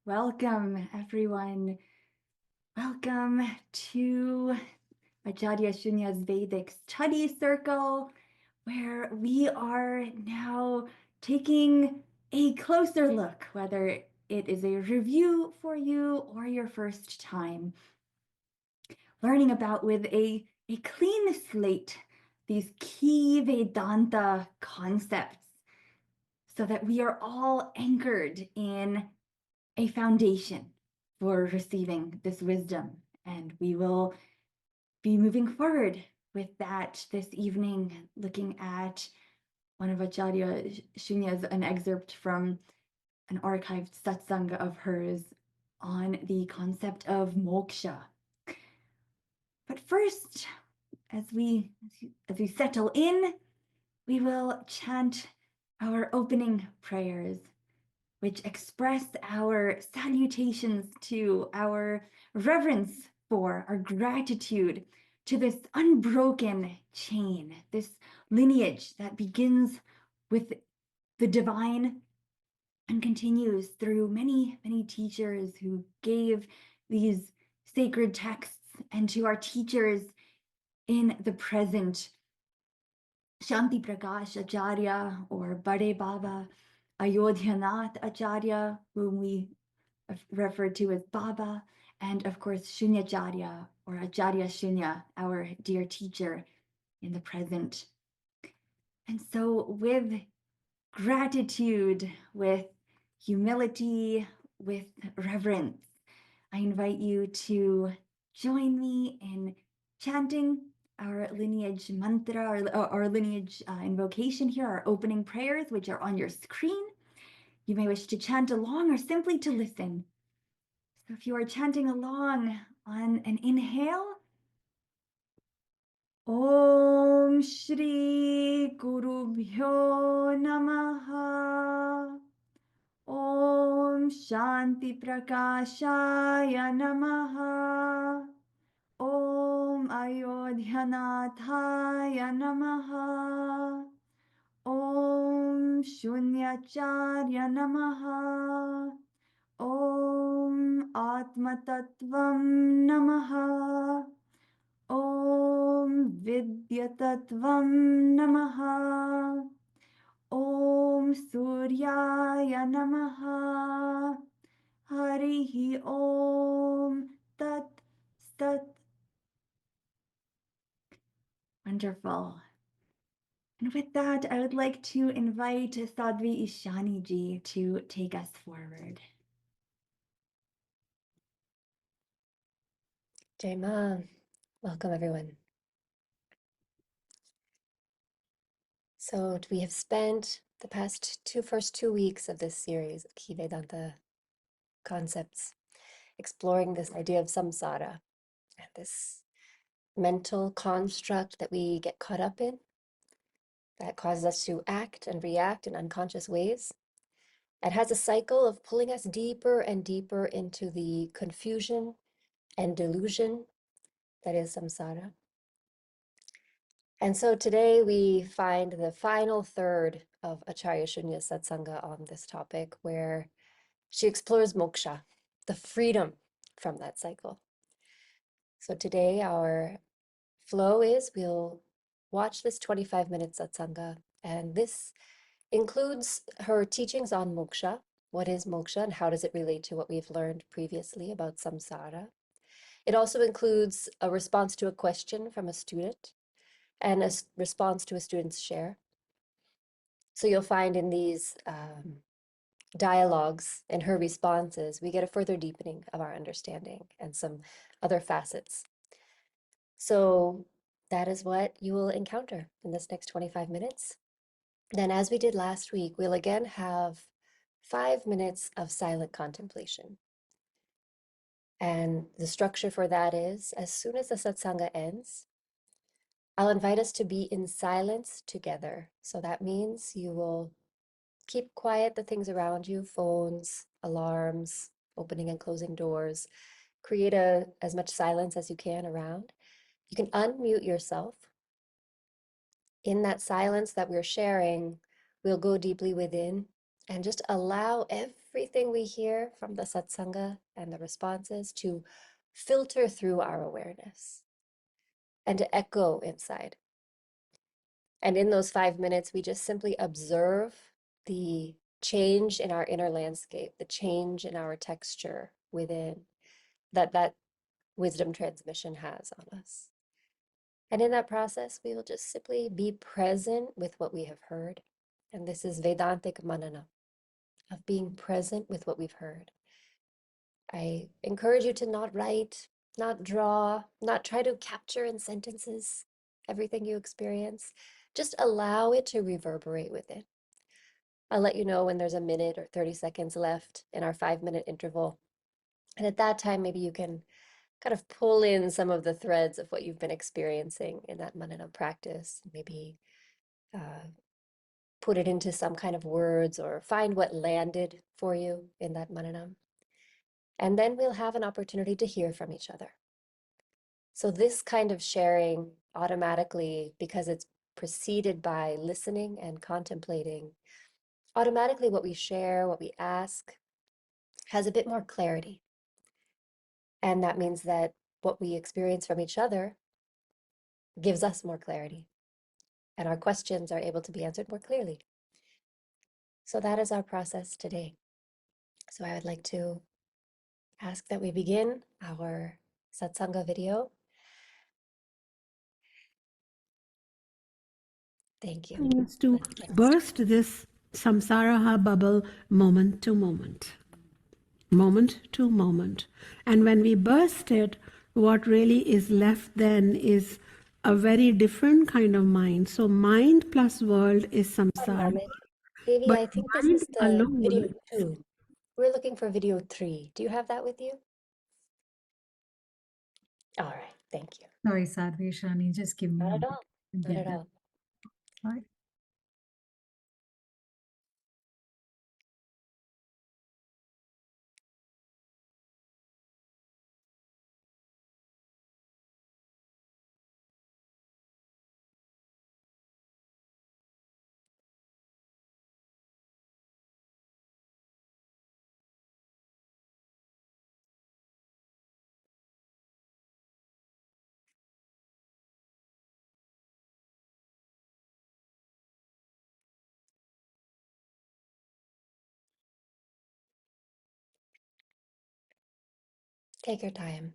Welcome, everyone. Welcome to Acharya Shunya's Vedic Study Circle, where we are now taking a closer look, whether it is a review for you or your first time, learning about with a clean slate these key Vedanta concepts so that we are all anchored in a foundation for receiving this wisdom. And we will be moving forward with that this evening, looking at one of Acharya Shunya's, an excerpt from an archived satsanga of hers on the concept of moksha. But first, as we settle in, we will chant our opening prayers, which express our salutations to, our reverence for, our gratitude to this unbroken chain, this lineage that begins with the divine and continues through many, many teachers who gave these sacred texts, and to our teachers in the present, Shanti Prakash Acharya or Bade Baba, Ayodhyanath Acharya, whom we refer to as Baba, and of course Shunyacharya or Acharya Shunya, our dear teacher in the present. And so with gratitude, with humility, with reverence, I invite you to join me in chanting our lineage mantra, our lineage invocation here, our opening prayers, which are on your screen. You may wish to chant along or simply to listen. So if you are chanting along on an inhale, Om Shri Guru Bhyo Namaha, Om Shanti Prakashaya Namaha, Om Ayodhyanathaya Namaha, Om Shunyacharya Namaha, Om Atma Tattvam Namaha, Om Vidya Tattvam Namaha, Om Suryaya Namaha, Harihi Om Tat Sat. Wonderful. And with that, I would like to invite Sadhvi Ishani ji to take us forward. Jai Ma, welcome everyone. So we have spent the first two weeks of this series of key Vedanta concepts exploring this idea of samsara, this mental construct that we get caught up in that causes us to act and react in unconscious ways. It has a cycle of pulling us deeper and deeper into the confusion and delusion that is samsara. And so today we find the final third of Acharya Shunya's satsanga on this topic, where she explores moksha, the freedom from that cycle. So today our flow is we'll watch this 25-minute satsanga, and this includes her teachings on moksha. What is moksha and how does it relate to what we've learned previously about samsara? It also includes a response to a question from a student and a response to a student's share. So you'll find in these dialogues and her responses, we get a further deepening of our understanding and some other facets. So that is what you will encounter in this next 25 minutes. Then, as we did last week, we'll again have 5 minutes of silent contemplation. And the structure for that is, as soon as the satsanga ends, I'll invite us to be in silence together. So that means you will keep quiet the things around you, phones, alarms, opening and closing doors. Create as much silence as you can around. You can unmute yourself. In that silence that we're sharing, we'll go deeply within and just allow everything we hear from the satsanga and the responses to filter through our awareness and to echo inside. And in those 5 minutes, we just simply observe the change in our inner landscape, the change in our texture within that wisdom transmission has on us. And in that process, we will just simply be present with what we have heard. And this is Vedantic mananam, of being present with what we've heard. I encourage you to not write, not draw, not try to capture in sentences everything you experience. Just allow it to reverberate within. I'll let you know when there's a minute or 30 seconds left in our 5-minute interval. And at that time, maybe you can kind of pull in some of the threads of what you've been experiencing in that mananam practice. Maybe put it into some kind of words or find what landed for you in that mananam. And then we'll have an opportunity to hear from each other. So this kind of sharing automatically, because it's preceded by listening and contemplating, automatically what we share, what we ask, has a bit more clarity. And that means that what we experience from each other gives us more clarity. And our questions are able to be answered more clearly. So that is our process today. So I would like to ask that we begin our satsanga video. Thank you. Is to burst this samsara bubble moment to moment. Moment to moment. And when we burst it, what really is left then is a very different kind of mind. So mind plus world is One samsara. moment. Devi, But I think this mind is the alone, video 2. We're looking for video 3. Do you have that with you? All right, thank you. Sorry, Sadhvi Ishani, just give me Not a at minute all. to Not get at that. all. Right. Take your time.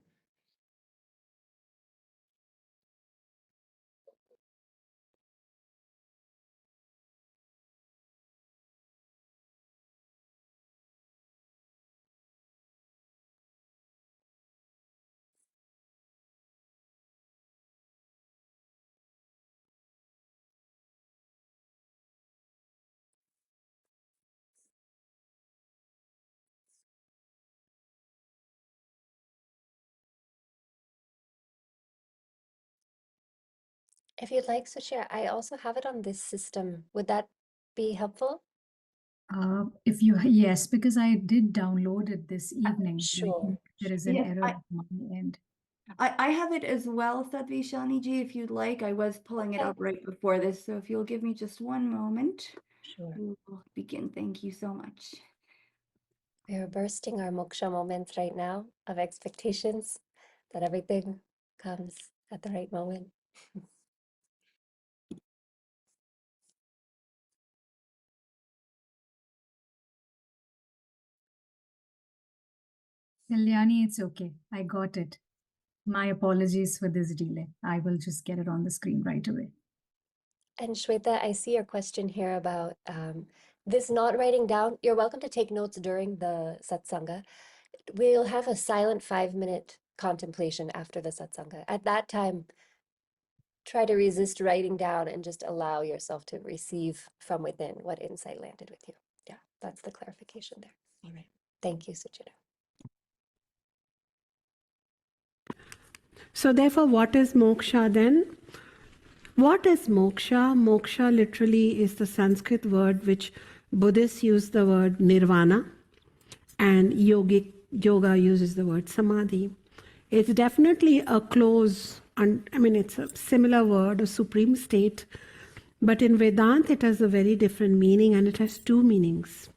If you'd like to share, I also have it on this system. Would that be helpful? If you, yes, because I did download it this evening. I Sure. think there is an Yes, error at my end. I have it as well, Sadhvi Ishani ji, if you'd like. I was pulling it Okay. up right before this, so if you'll give me just one moment, Sure. we'll begin. Thank you so much. We are bursting our moksha moments right now of expectations that everything comes at the right moment. Kalyani, it's okay. I got it. My apologies for this delay. I will just get it on the screen right away. And Shweta, I see your question here about this not writing down. You're welcome to take notes during the satsanga. We'll have a silent 5-minute contemplation after the satsanga. At that time, try to resist writing down and just allow yourself to receive from within what insight landed with you. Yeah, that's the clarification there. All right. Thank you, Suchita. So therefore, what is moksha then? What is moksha? Moksha literally is the Sanskrit word which Buddhists use the word nirvana, and yoga uses the word samadhi. It's definitely a close, it's a similar word, a supreme state, but in Vedanta it has a very different meaning, and it has two meanings.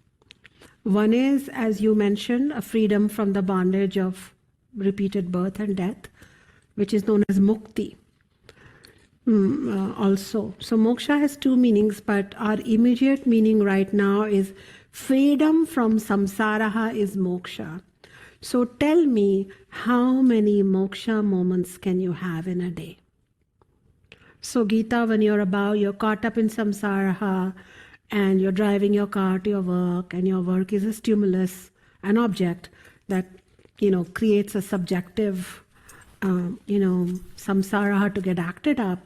One is, as you mentioned, a freedom from the bondage of repeated birth and death, which is known as mukti. Also. So moksha has two meanings, but our immediate meaning right now is freedom from samsara is moksha. So tell me, how many moksha moments can you have in a day? So Gita, when you're caught up in samsara and you're driving your car to your work, and your work is a stimulus, an object that, creates a subjective, samsara to get acted up,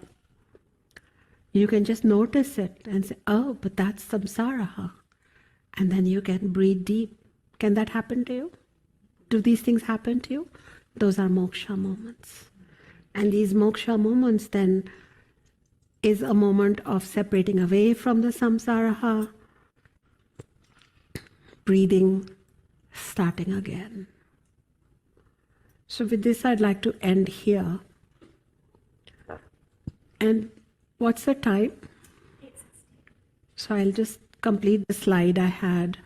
you can just notice it and say, oh, but that's samsara. And then you can breathe deep. Can that happen to you? Do these things happen to you? Those are moksha moments. And these moksha moments then is a moment of separating away from the samsara, breathing, starting again. So with this, I'd like to end here. And what's the time? So I'll just complete the slide I had.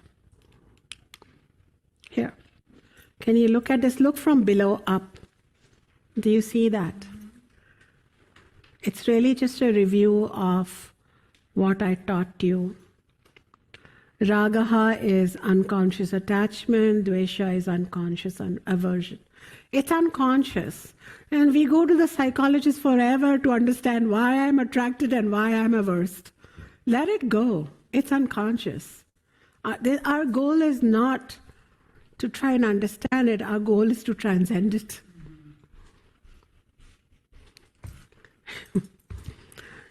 Here. Can you look at this? Look from below up. Do you see that? It's really just a review of what I taught you. Ragaha is unconscious attachment, dvesha is unconscious aversion. It's unconscious. And we go to the psychologist forever to understand why I'm attracted and why I'm averse. Let it go. It's unconscious. Our goal is not to try and understand it. Our goal is to transcend it.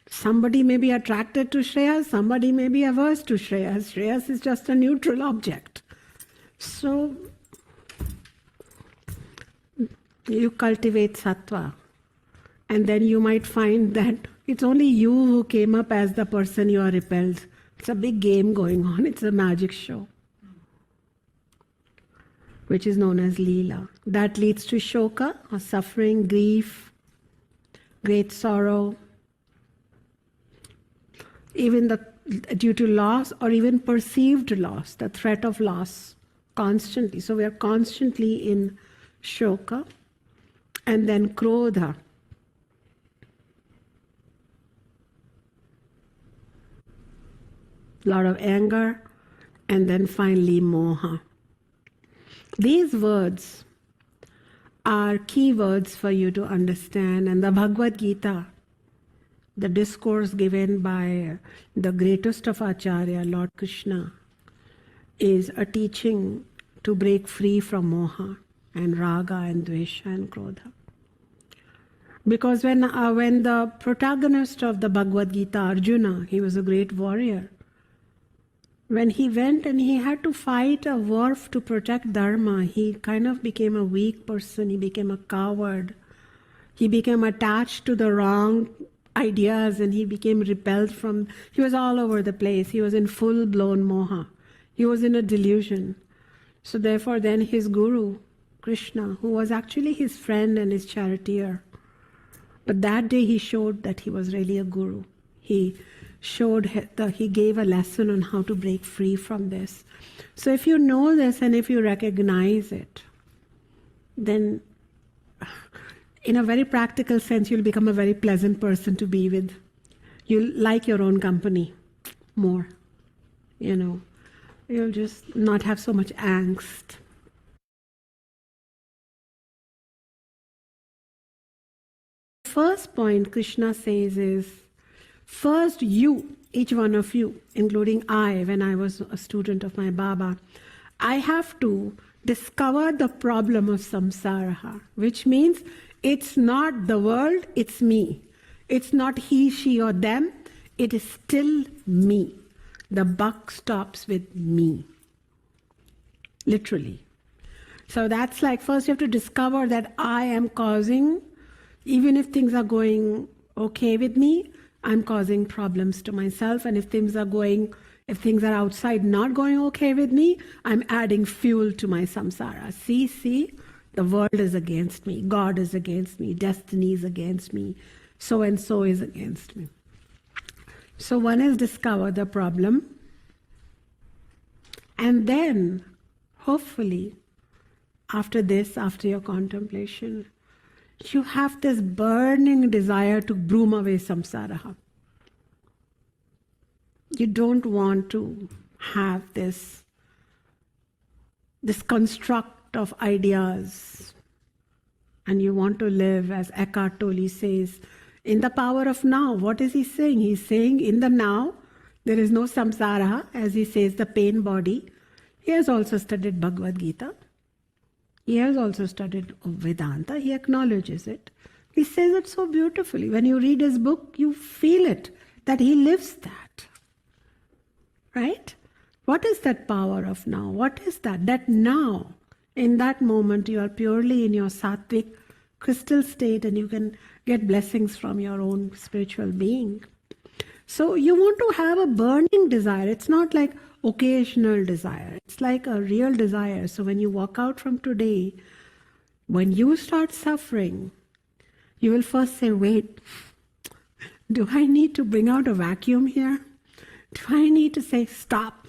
Somebody may be attracted to Shreyas, somebody may be averse to Shreyas. Shreyas is just a neutral object. So you cultivate sattva, and then you might find that it's only you who came up as the person you are repelled. It's a big game going on. It's a magic show, which is known as Leela. That leads to shoka, or suffering, grief, great sorrow, even due to loss or even perceived loss, the threat of loss, constantly. So we are constantly in shoka. And then krodha. A lot of anger. And then finally moha. These words are key words for you to understand. And the Bhagavad Gita, the discourse given by the greatest of Acharya, Lord Krishna, is a teaching to break free from moha and raga and dvesha and krodha. Because when the protagonist of the Bhagavad Gita, Arjuna, he was a great warrior. When he went and he had to fight a war to protect Dharma, he kind of became a weak person. He became a coward. He became attached to the wrong ideas, and he became repelled from. He was all over the place. He was in full-blown moha. He was in a delusion. So therefore then his guru, Krishna, who was actually his friend and his charioteer, but that day he showed that he was really a guru. He gave a lesson on how to break free from this. So if you know this and if you recognize it, then in a very practical sense, you'll become a very pleasant person to be with. You'll like your own company more, You'll just not have so much angst. First point Krishna says is, first you, each one of you, including I, when I was a student of my Baba, I have to discover the problem of samsara, which means it's not the world, it's me. It's not he, she, or them, it is still me. The buck stops with me. Literally. So that's like, first you have to discover that I am causing, even if things are going okay with me, I'm causing problems to myself. And if things are outside not going okay with me, I'm adding fuel to my samsara. See, the world is against me, God is against me, destiny is against me, so and so is against me. So one is discover the problem And then, hopefully, after this, after your contemplation, you have this burning desire to broom away samsara. You don't want to have this construct of ideas, and you want to live, as Eckhart Tolle says, in the power of now. What is he saying? He's saying in the now, there is no samsara, as he says, the pain body. He has also studied Bhagavad Gita. He has also studied Vedanta. He acknowledges it. He says it so beautifully. When you read his book, you feel it, that he lives that. Right? What is that power of now? What is that? That now, in that moment, you are purely in your sattvic crystal state and you can get blessings from your own spiritual being. So you want to have a burning desire. It's not like occasional desire. It's like a real desire. So when you walk out from today, when you start suffering, you will first say, wait, do I need to bring out a vacuum here? Do I need to say stop?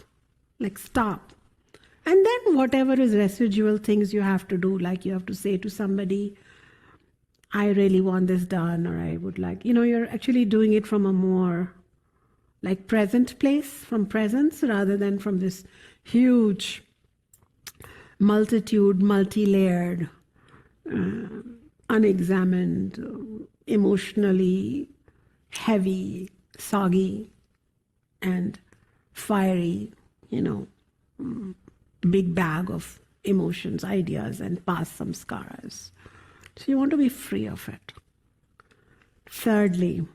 Like stop. And then whatever is residual things you have to do, like you have to say to somebody, I really want this done, or I would like, you're actually doing it from a more like present place, from presence, rather than from this huge multitude, multi-layered, unexamined, emotionally heavy, soggy, and fiery, big bag of emotions, ideas, and past samskaras. So you want to be free of it. Thirdly,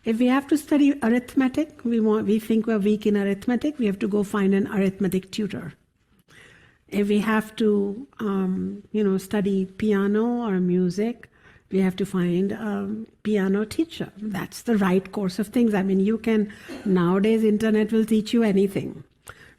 if we have to study arithmetic, we think we're weak in arithmetic, we have to go find an arithmetic tutor. If we have to, study piano or music, we have to find a piano teacher. That's the right course of things. I mean, nowadays internet will teach you anything.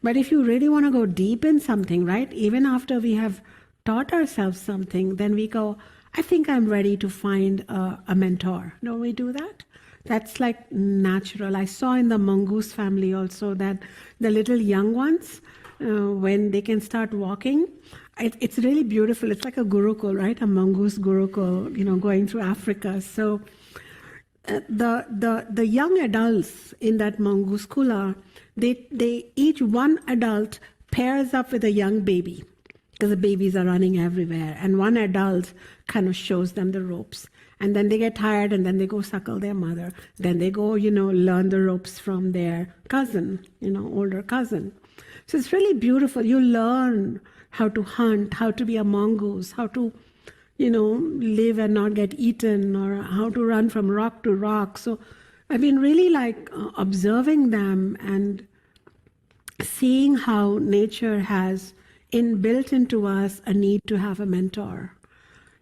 But if you really want to go deep in something, right, even after we have taught ourselves something, then we go, I think I'm ready to find a mentor. Don't we do that? That's like natural. I saw in the mongoose family also that the little young ones, when they can start walking, it's really beautiful. It's like a gurukul, right? A mongoose gurukul, going through Africa. So the young adults in that mongoose kula, they each one adult pairs up with a young baby, because the babies are running everywhere, and one adult kind of shows them the ropes. And then they get tired and then they go suckle their mother. Then they go, learn the ropes from their cousin, older cousin. So it's really beautiful. You learn how to hunt, how to be a mongoose, how to, live and not get eaten, or how to run from rock to rock. So I've been really observing them and seeing how nature has inbuilt into us a need to have a mentor.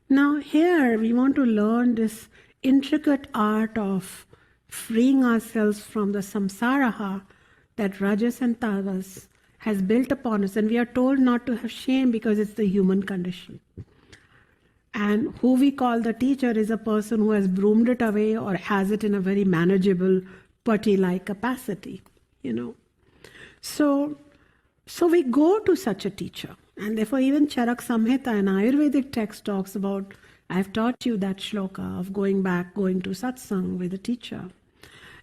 Now here we want to learn this intricate art of freeing ourselves from the samsara that Rajas and Tamas has built upon us. And we are told not to have shame because it's the human condition. And who we call the teacher is a person who has broomed it away or has it in a very manageable, putty-like capacity, So we go to such a teacher. And therefore even Charak Samhita, an Ayurvedic text, talks about, I've taught you that shloka of going to satsang with a teacher.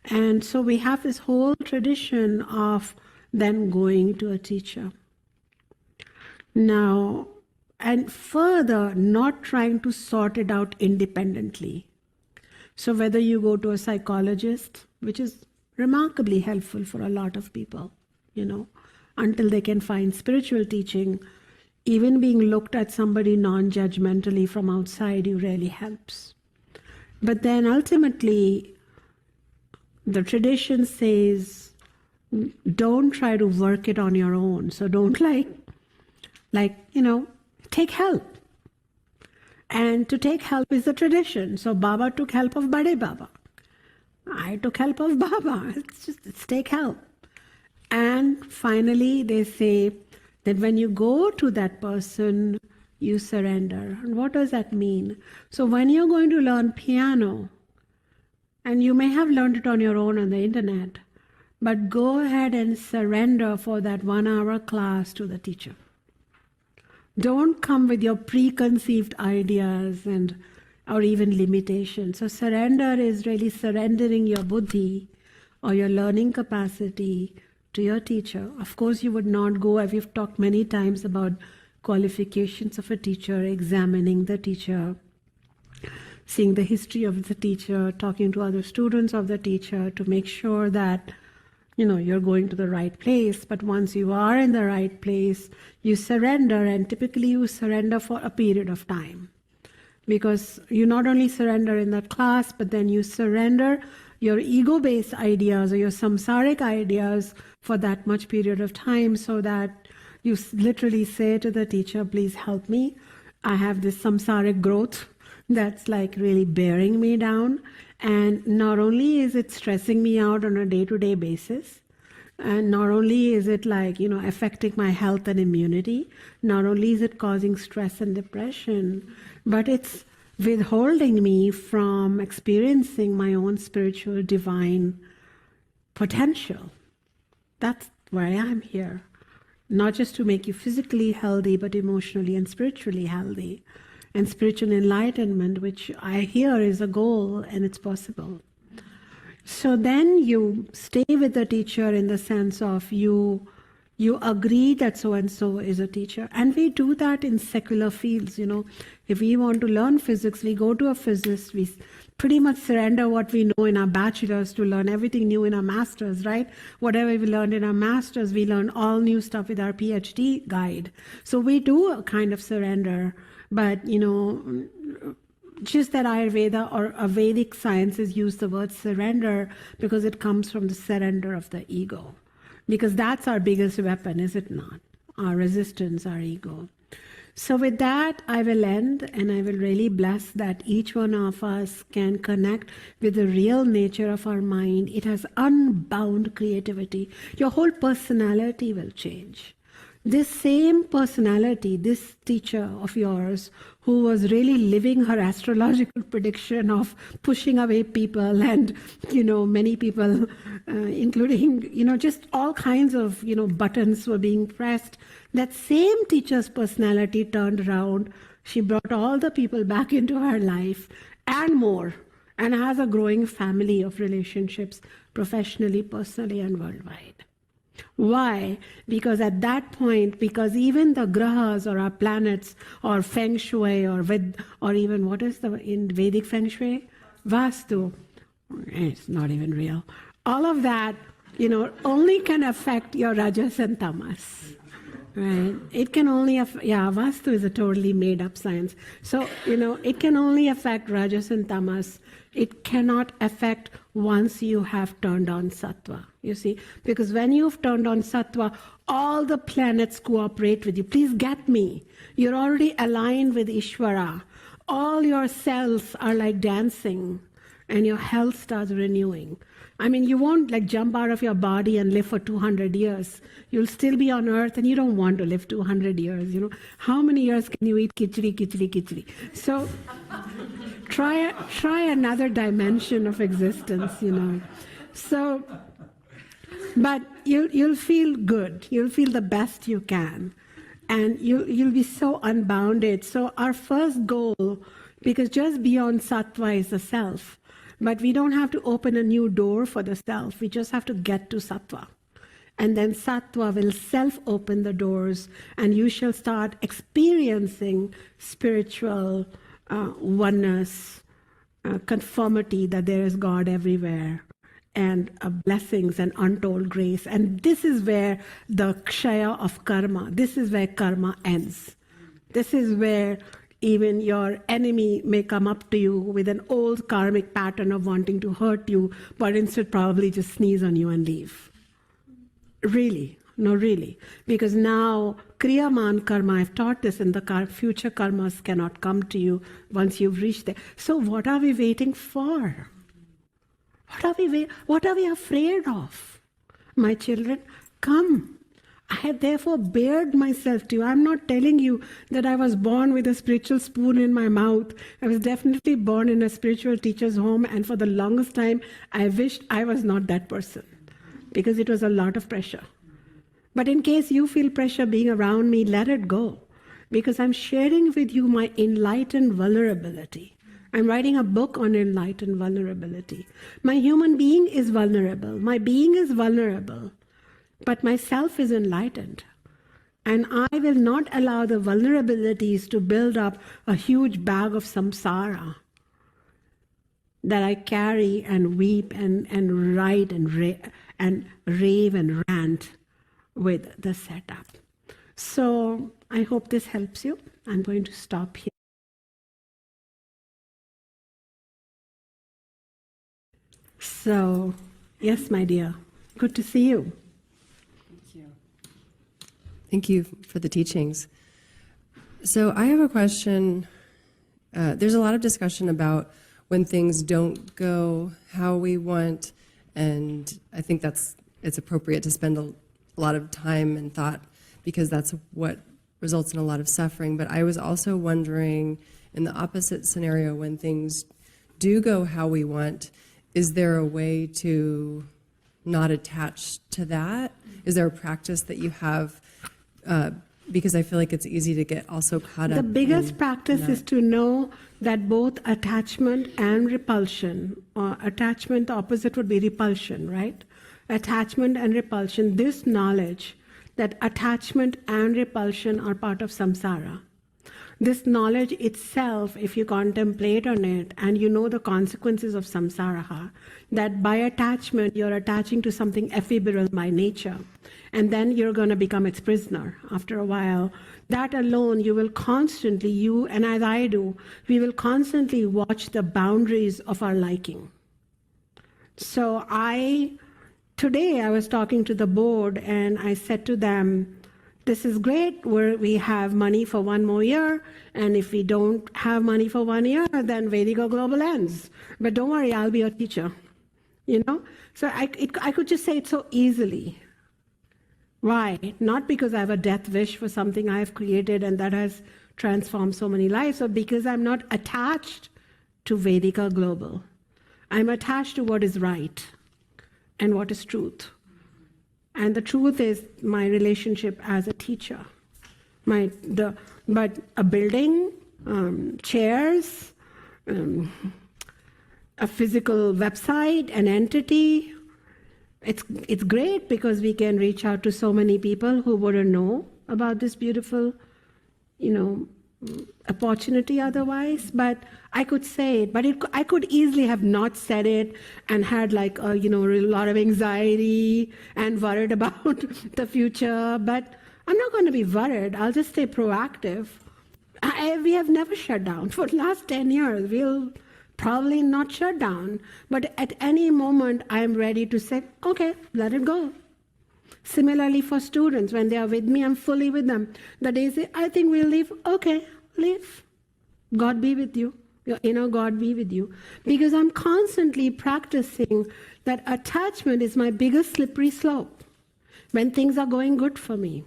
And so we have this whole tradition of then going to a teacher. Now, and further, not trying to sort it out independently. So whether you go to a psychologist, which is remarkably helpful for a lot of people, until they can find spiritual teaching, even being looked at somebody non-judgmentally from outside, you really helps. But then ultimately, the tradition says, don't try to work it on your own. So don't take help. And to take help is the tradition. So Baba took help of Bade Baba. I took help of Baba. It's take help. And finally, they say that when you go to that person, you surrender. And what does that mean? So when you're going to learn piano, and you may have learned it on your own on the internet, but go ahead and surrender for that 1 hour class to the teacher. Don't come with your preconceived ideas or even limitations. So surrender is really surrendering your buddhi or your learning capacity to your teacher. Of course, you would not go, as we've talked many times about qualifications of a teacher, examining the teacher, seeing the history of the teacher, talking to other students of the teacher to make sure that you're going to the right place. But once you are in the right place, you surrender, and typically you surrender for a period of time. Because you not only surrender in that class, but then you surrender your ego-based ideas or your samsaric ideas for that much period of time, so that you literally say to the teacher, please help me. I have this samsaric growth that's like really bearing me down. And not only is it stressing me out on a day-to-day basis, and not only is it like, affecting my health and immunity, not only is it causing stress and depression, but it's withholding me from experiencing my own spiritual divine potential. That's why I'm here. Not just to make you physically healthy, but emotionally and spiritually healthy. And spiritual enlightenment, which I hear is a goal, and it's possible. So then you stay with the teacher in the sense of you agree that so-and-so is a teacher. And we do that in secular fields, If we want to learn physics, we go to a physicist. We pretty much surrender what we know in our bachelor's to learn everything new in our master's, right? Whatever we learned in our master's, we learn all new stuff with our PhD guide. So we do a kind of surrender. But, just that Ayurveda or Vedic sciences use the word surrender because it comes from the surrender of the ego. Because that's our biggest weapon, is it not? Our resistance, our ego. So with that, I will end, and I will really bless that each one of us can connect with the real nature of our mind. It has unbound creativity. Your whole personality will change. This same personality, this teacher of yours who was really living her astrological prediction of pushing away people and, many people, including, just all kinds of, buttons were being pressed. That same teacher's personality turned around. She brought all the people back into her life and more, and has a growing family of relationships professionally, personally, and worldwide. Why? Because at that point, because even the grahas or our planets or feng shui or even what is in Vedic feng shui? Vastu. It's not even real. All of that, only can affect your rajas and tamas. Right? It can only Vastu is a totally made up science. So, it can only affect rajas and tamas. It cannot affect once you have turned on sattva, you see. Because when you've turned on sattva, all the planets cooperate with you. Please get me. You're already aligned with Ishvara. All your cells are like dancing, and your health starts renewing. I mean, you won't jump out of your body and live for 200 years. You'll still be on earth, and you don't want to live 200 years, How many years can you eat khichdi? So try another dimension of existence, So, but you'll feel good. You'll feel the best you can. And you'll be so unbounded. So our first goal, because just beyond sattva is the self, but we don't have to open a new door for the self. We just have to get to sattva. And then sattva will self-open the doors, and you shall start experiencing spiritual oneness, conformity that there is God everywhere, and blessings and untold grace. And this is where the kshaya of karma, this is where karma ends. This is where even your enemy may come up to you with an old karmic pattern of wanting to hurt you, but instead probably just sneeze on you and leave. Really. No, really. Because now, kriyaman karma, I've taught this, in the future karmas cannot come to you once you've reached there. So what are we waiting for? What are we afraid of? My children, come. I have therefore bared myself to you. I'm not telling you that I was born with a spiritual spoon in my mouth. I was definitely born in a spiritual teacher's home, and for the longest time, I wished I was not that person. because it was a lot of pressure. But in case you feel pressure being around me, let it go, because I'm sharing with you my enlightened vulnerability. I'm writing a book on enlightened vulnerability. My human being is vulnerable. My being is vulnerable, but my self is enlightened. And I will not allow the vulnerabilities to build up a huge bag of samsara that I carry and weep and write and rave and rant with the setup. So I hope this helps you. I'm going to stop here. So, yes, my dear, good to see you. Thank you. Thank you for the teachings. So I have a question. There's a lot of discussion about when things don't go how we want, and I think it's appropriate to spend a lot of time and thought, because that's what results in a lot of suffering. But I was also wondering, in the opposite scenario, when things do go how we want, is there a way to not attach to that? Is there a practice that you have? Because I feel like it's easy to get also caught up. The biggest practice is to know that both attachment and repulsion, or attachment, the opposite would be repulsion, right? Attachment and repulsion, this knowledge that attachment and repulsion are part of samsara. This knowledge itself, if you contemplate on it and you know the consequences of samsara, that by attachment you're attaching to something ephemeral by nature, and then you're going to become its prisoner after a while. That alone, you will constantly, you and as I do, we will constantly watch the boundaries of our liking. So today I was talking to the board and I said to them, this is great, we have money for 1 more year, and if we don't have money for 1 year, then Vedic Global ends. But don't worry, I'll be your teacher. You know? So I could just say it so easily. Why? Not because I have a death wish for something I have created and that has transformed so many lives, but because I'm not attached to Vedic Global. I'm attached to what is right and what is truth. And the truth is my relationship as a teacher. But a building, chairs, a physical website, an entity, it's great because we can reach out to so many people who wouldn't know about this beautiful, opportunity otherwise. But I could say it, but I could easily have not said it and had like a lot of anxiety and worried about the future. But I'm not going to be worried. I'll just stay proactive. We have never shut down for the last 10 years. We'll probably not shut down, but at any moment I'm ready to say, okay, let it go. Similarly for students, when they are with me, I'm fully with them. The day they say, I think we'll leave, okay, leave. God be with you. Your inner God be with you. Because I'm constantly practicing that attachment is my biggest slippery slope when things are going good for me.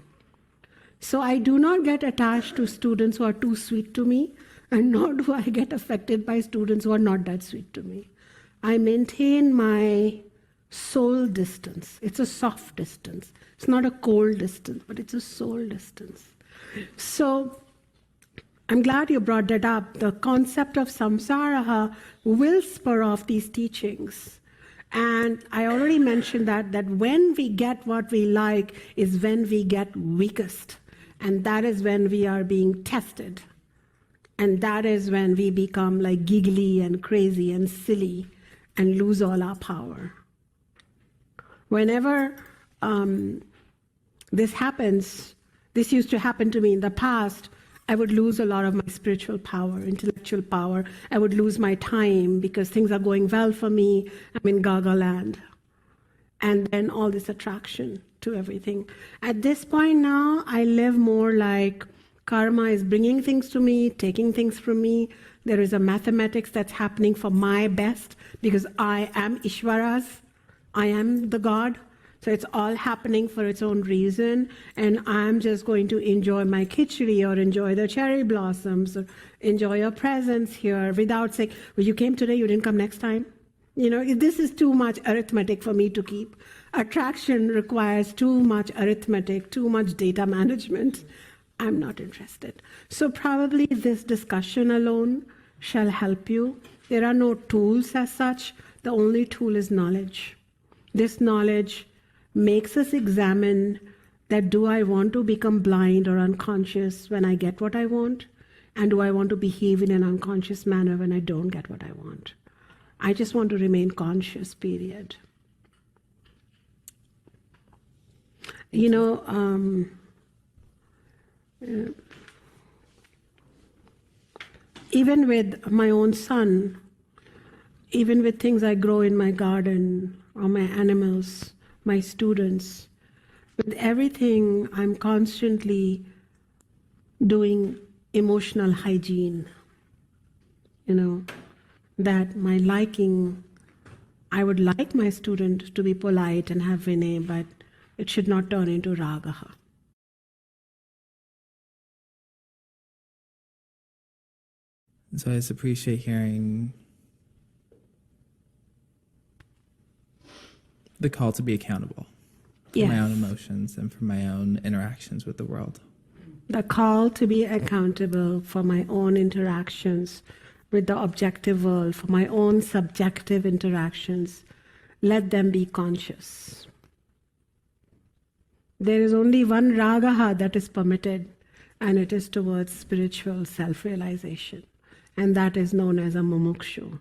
So I do not get attached to students who are too sweet to me, and nor do I get affected by students who are not that sweet to me. I maintain my soul distance. It's a soft distance. It's not a cold distance, but it's a soul distance. So I'm glad you brought that up. The concept of samsara will spur off these teachings. And I already mentioned that when we get what we like is when we get weakest. And that is when we are being tested. And that is when we become like giggly and crazy and silly and lose all our power. Whenever this happens, this used to happen to me in the past, I would lose a lot of my spiritual power, intellectual power. I would lose my time because things are going well for me. I'm in Gaga land. And then all this attraction to everything. At this point now, I live more like karma is bringing things to me, taking things from me. There is a mathematics that's happening for my best because I am Ishvara's. I am the God. So it's all happening for its own reason. And I'm just going to enjoy my khichdi or enjoy the cherry blossoms or enjoy your presence here without saying, well, you came today, you didn't come next time. This is too much arithmetic for me to keep. Attraction requires too much arithmetic, too much data management. I'm not interested. So probably this discussion alone shall help you. There are no tools as such. The only tool is knowledge. This knowledge makes us examine that, do I want to become blind or unconscious when I get what I want? And do I want to behave in an unconscious manner when I don't get what I want? I just want to remain conscious, period. Even with my own son, even with things I grow in my garden, or my animals, my students, with everything, I'm constantly doing emotional hygiene. That my liking, I would like my student to be polite and have vinay, but it should not turn into ragaha. So I just appreciate hearing the call to be accountable for my own emotions and for my own interactions with the world. The call to be accountable for my own interactions with the objective world, for my own subjective interactions. Let them be conscious. There is only one ragaha that is permitted, and it is towards spiritual self-realization. And that is known as a mumukshu.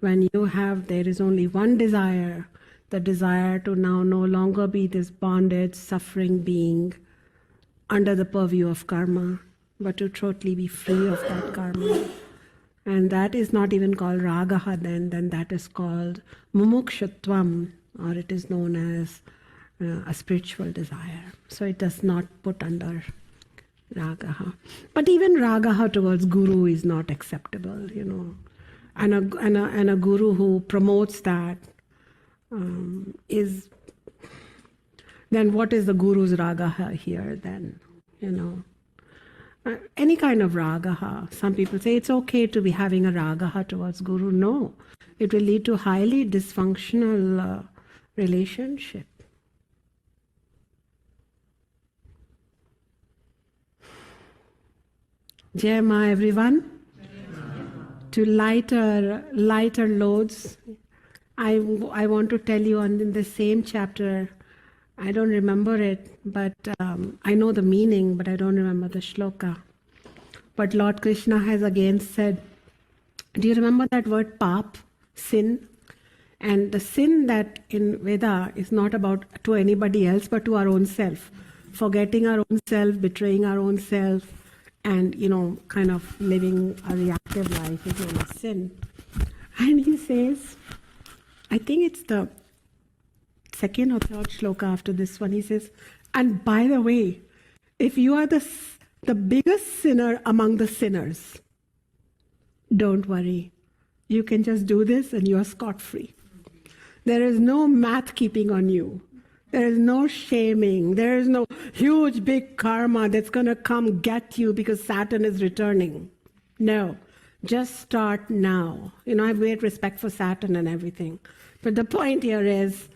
When there is only one desire, the desire to now no longer be this bonded, suffering being under the purview of karma, but to totally be free of that karma. And that is not even called ragaha then that is called mumukshutvam, or it is known as a spiritual desire. So it does not put under ragaha. But even ragaha towards guru is not acceptable, And a guru who promotes that is, then what is the guru's ragaha here then, Any kind of ragaha. Some people say it's okay to be having a ragaha towards guru. No, it will lead to highly dysfunctional relationship. Jai Ma, everyone. To lighter loads, I want to tell you in the same chapter, I don't remember it, but I know the meaning, but I don't remember the shloka. But Lord Krishna has again said, do you remember that word pap, sin? And the sin that in Veda is not about to anybody else, but to our own self. Forgetting our own self, betraying our own self, and, kind of living a reactive life is known as sin. And he says, I think it's the second or third shloka after this one, he says, and by the way, if you are the biggest sinner among the sinners, don't worry. You can just do this and you are scot-free. There is no math keeping on you. There is no shaming. There is no huge big karma that's going to come get you because Saturn is returning. No, just start now. I have great respect for Saturn and everything. But the point here is,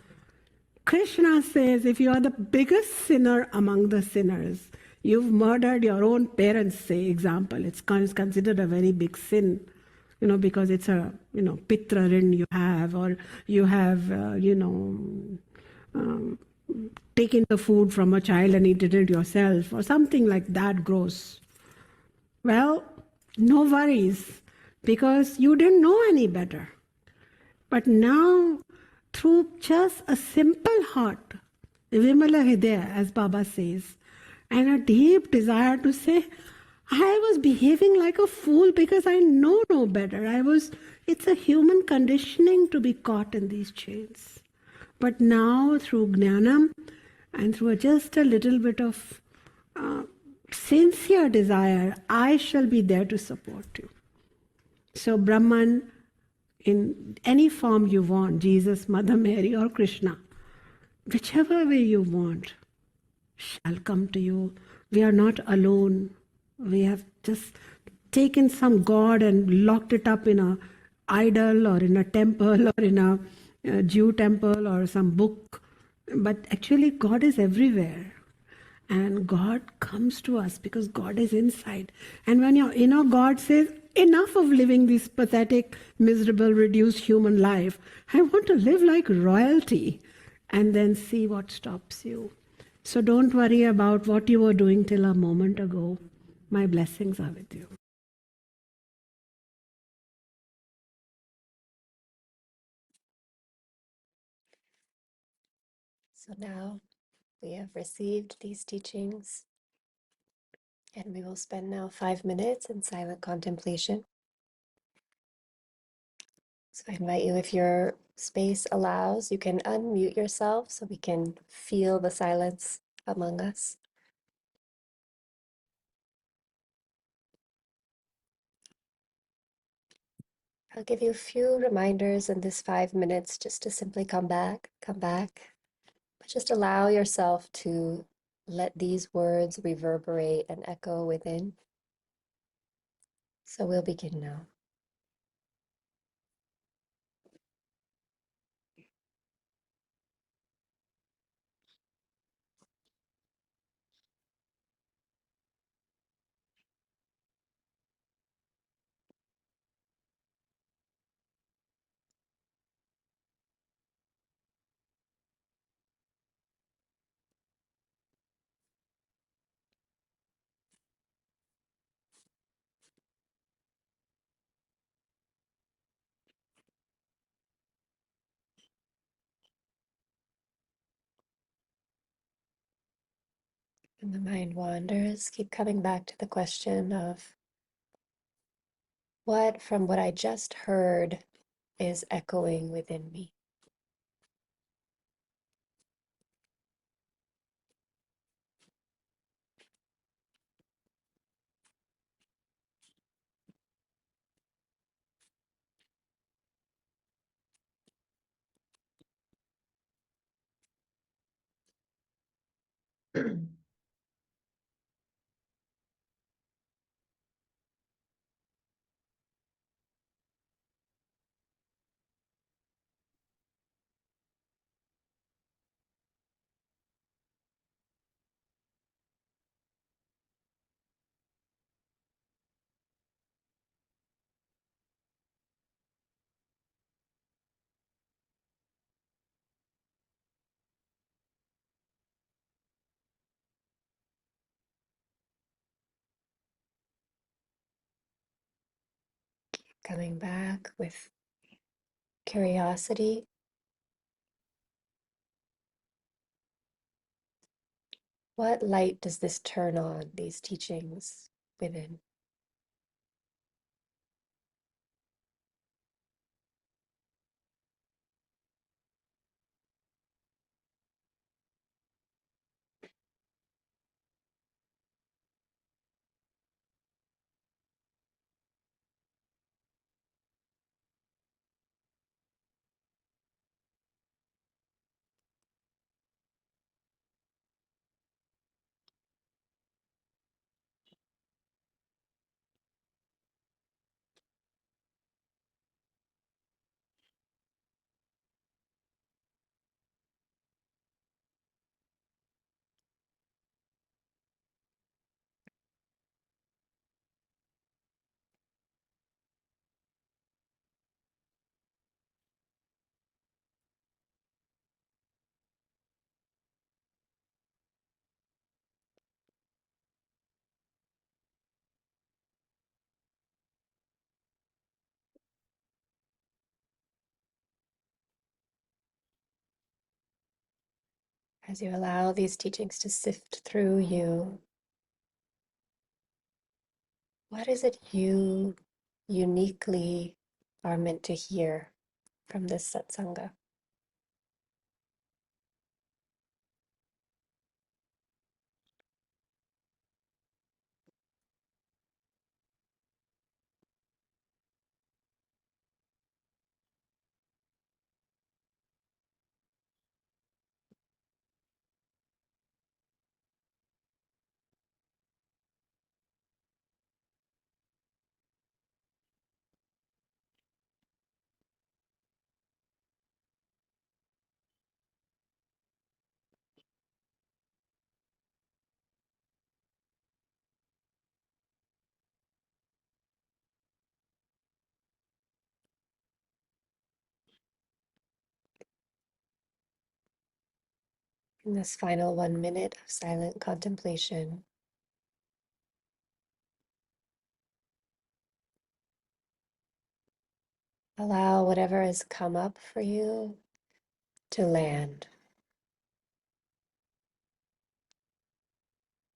Krishna says, if you are the biggest sinner among the sinners, you've murdered your own parents, say, example. It's considered a very big sin, because it's a, pitra rin you have, or you have, taken the food from a child and eaten it yourself, or something like that gross. Well, no worries, because you didn't know any better. But now, through just a simple heart, Vimala Hridaya, as Baba says, and a deep desire to say, I was behaving like a fool because I know no better. It's a human conditioning to be caught in these chains. But now, through Jnanam, and through just a little bit of sincere desire, I shall be there to support you. So Brahman, in any form you want, Jesus, Mother Mary, or Krishna, whichever way you want, shall come to you. We are not alone. We have just taken some god and locked it up in idol or in a temple or in a Jew temple or some book. But actually, God is everywhere. And God comes to us because God is inside. And when your inner God says, enough of living this pathetic, miserable, reduced human life, I want to live like royalty, and then see what stops you. So don't worry about what you were doing till a moment ago. My blessings are with you. So now we have received these teachings, and we will spend now 5 minutes in silent contemplation. So I invite you, if your space allows, you can unmute yourself so we can feel the silence among us. I'll give you a few reminders in this 5 minutes just to simply come back, but just allow yourself to let these words reverberate and echo within. So we'll begin now. When the mind wanders, keep coming back to the question of what from what I just heard is echoing within me. Coming back with curiosity. What light does this turn on, these teachings within? As you allow these teachings to sift through you, what is it you uniquely are meant to hear from this satsanga? In this final 1 minute of silent contemplation, allow whatever has come up for you to land.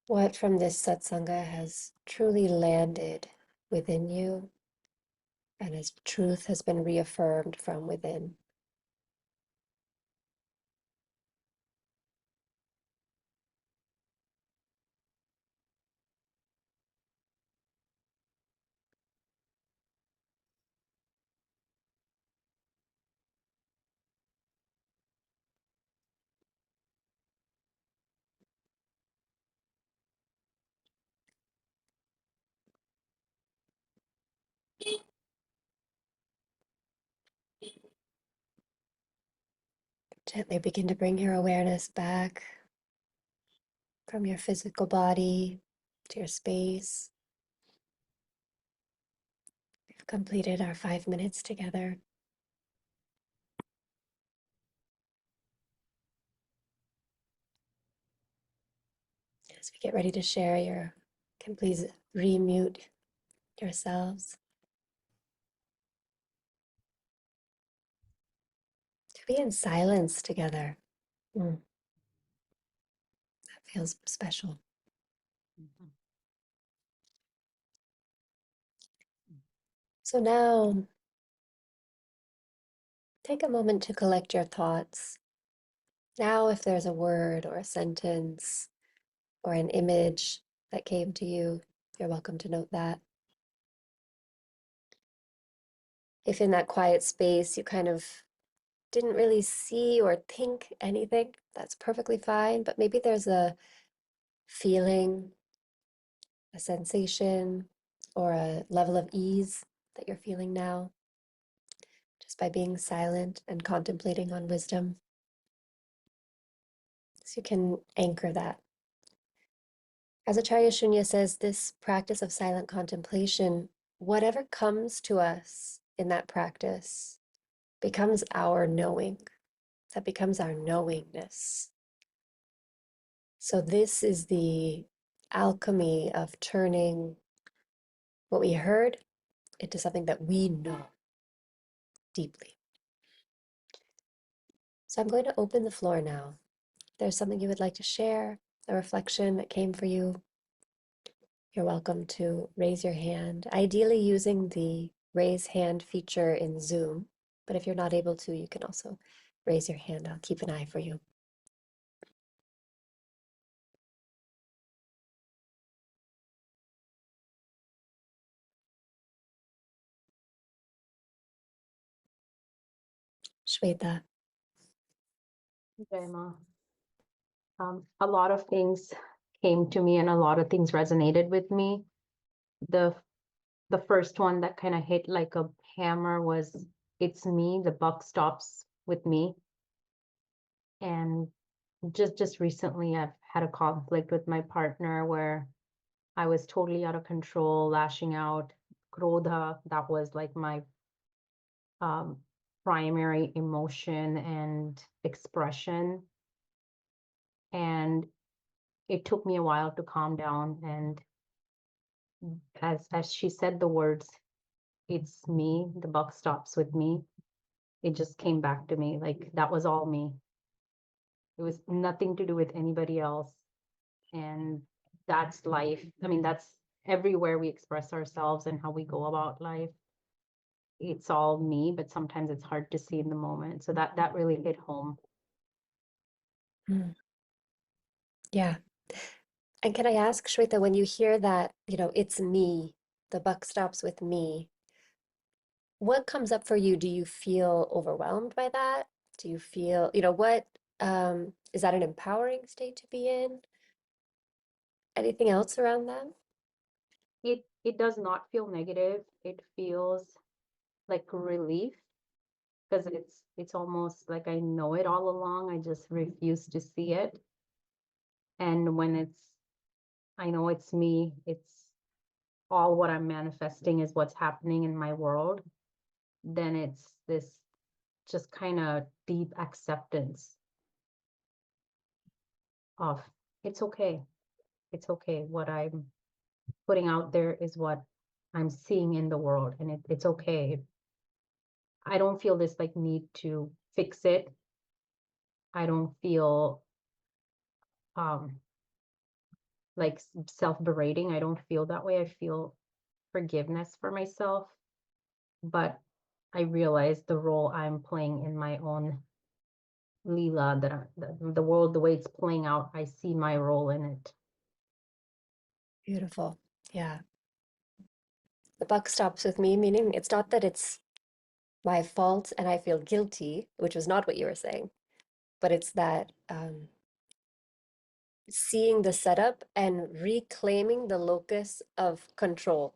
What from this satsanga has truly landed within you and as truth has been reaffirmed from within. Gently begin to bring your awareness back from your physical body to your space. We've completed our 5 minutes together. As we get ready to share, you can please remute yourselves. To be in silence together. That feels special. So now, take a moment to collect your thoughts. Now, if there's a word or a sentence or an image that came to you, you're welcome to note that. If in that quiet space you kind of didn't really see or think anything, that's perfectly fine. But maybe there's a feeling, a sensation, or a level of ease that you're feeling now, just by being silent and contemplating on wisdom. So you can anchor that. As Acharya Shunya says, this practice of silent contemplation, whatever comes to us in that practice becomes our knowing. That becomes our knowingness. So this is the alchemy of turning what we heard into something that we know deeply. So I'm going to open the floor now. If there's something you would like to share, a reflection that came for you, you're welcome to raise your hand, ideally using the raise hand feature in Zoom. But if you're not able to, you can also raise your hand. I'll keep an eye for you. Shweta. Dharma. A lot of things came to me and a lot of things resonated with me. The first one that kind of hit like a hammer was, it's me, the buck stops with me. And just recently I've had a conflict with my partner where I was totally out of control, lashing out. Krodha, that was like my primary emotion and expression. And it took me a while to calm down. And as she said the words, it's me, the buck stops with me, it just came back to me like that was all me. It was nothing to do with anybody else. And that's life. I mean, that's everywhere we express ourselves and how we go about life. It's all me, but sometimes it's hard to see in the moment. So that really hit home. Yeah. And can I ask, Shweta, when you hear that, it's me, the buck stops with me, what comes up for you? Do you feel overwhelmed by that? Do you feel, what, is that an empowering state to be in? Anything else around that? It does not feel negative. It feels like relief, because it's almost like I know it all along. I just refuse to see it. And when I know it's me, it's all what I'm manifesting is what's happening in my world, then it's this just kind of deep acceptance. of it's okay. It's okay. What I'm putting out there is what I'm seeing in the world, and it's okay. I don't feel this like need to fix it. I don't feel like self-berating. I don't feel that way. I feel forgiveness for myself, but I realize the role I'm playing in my own lila, the world, the way it's playing out, I see my role in it. Beautiful. Yeah. The buck stops with me, meaning it's not that it's my fault and I feel guilty, which was not what you were saying, but it's that seeing the setup and reclaiming the locus of control.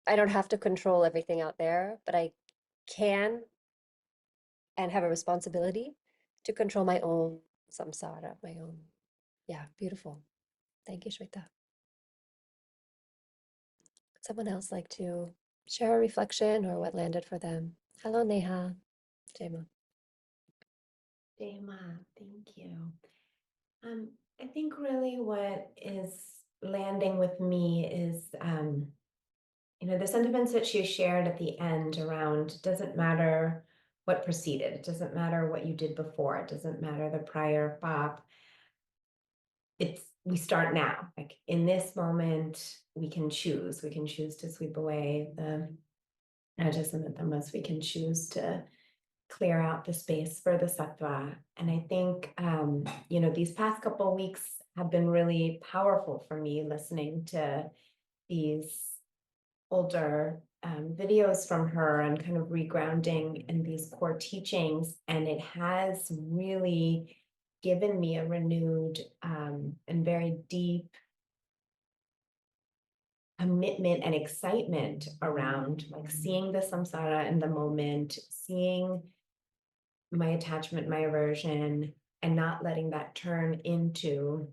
I don't have to control everything out there, but I can and have a responsibility to control my own samsara, my own. Yeah, beautiful. Thank you, Shweta. Someone else like to share a reflection or what landed for them? Hello, Neha. Jema. Dema, thank you. I think really what is landing with me is, the sentiments that she shared at the end around doesn't matter what preceded, it doesn't matter what you did before, it doesn't matter the prior pop. We start now, like in this moment, we can choose to sweep away the rajas and the tamas, we can choose to clear out the space for the sattva. And I think, these past couple of weeks have been really powerful for me, listening to these older videos from her and kind of regrounding in these core teachings. And it has really given me a renewed and very deep commitment and excitement around like seeing the samsara in the moment, seeing my attachment, my aversion, and not letting that turn into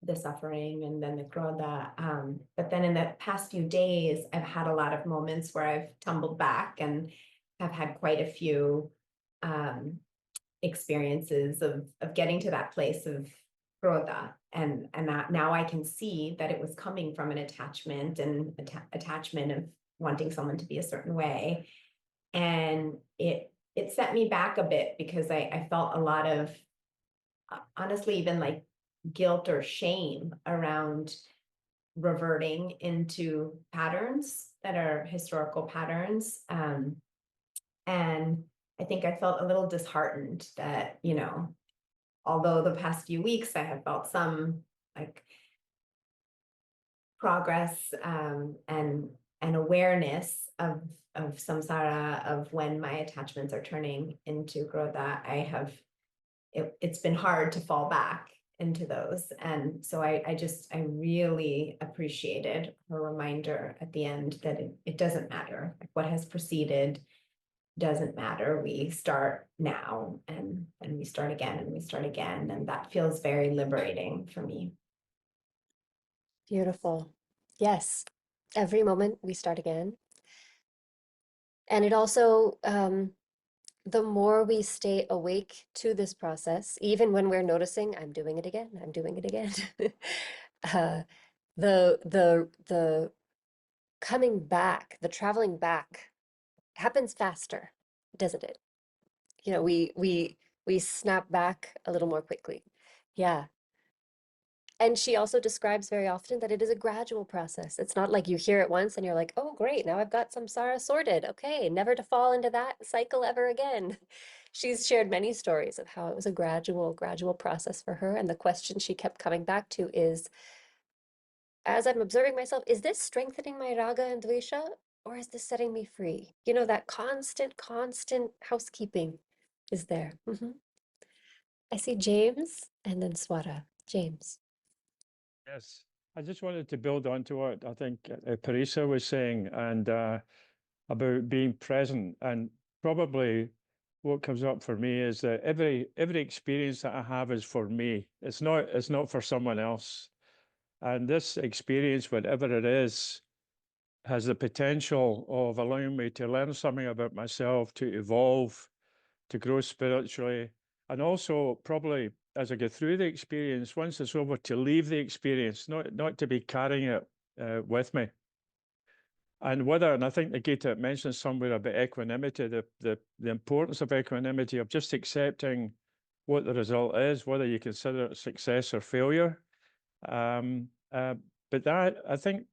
the suffering and then the krodha. But then in the past few days, I've had a lot of moments where I've tumbled back and have had quite a few experiences of getting to that place of krodha. And that now I can see that it was coming from an attachment and attachment of wanting someone to be a certain way. And it set me back a bit because I felt a lot of, honestly, even like guilt or shame around reverting into patterns that are historical patterns. And I think I felt a little disheartened that, although the past few weeks I have felt some like progress and awareness of samsara, of when my attachments are turning into krodha, it's been hard to fall back into those. And so I really appreciated her reminder at the end that it doesn't matter. Like what has preceded doesn't matter. We start now and we start again and we start again. And that feels very liberating for me. Beautiful. Yes. Every moment we start again. And it also, the more we stay awake to this process, even when we're noticing, I'm doing it again, I'm doing it again. The coming back, the traveling back happens faster, doesn't it? We snap back a little more quickly. Yeah. And she also describes very often that it is a gradual process. It's not like you hear it once and you're like, oh, great, now I've got samsara sorted. Okay, never to fall into that cycle ever again. She's shared many stories of how it was a gradual process for her. And the question she kept coming back to is, as I'm observing myself, is this strengthening my raga and dvesha, or is this setting me free? That constant housekeeping is there. I see James and then Swara. James. Yes, I just wanted to build onto what I think Parisa was saying, and about being present. And probably what comes up for me is that every experience that I have is for me. It's not for someone else. And this experience, whatever it is, has the potential of allowing me to learn something about myself, to evolve, to grow spiritually, and also probably as I go through the experience, once it's over, to leave the experience, not to be carrying it with me. And I think the Gita mentions somewhere about equanimity, the importance of equanimity, of just accepting what the result is, whether you consider it success or failure. But that, I think,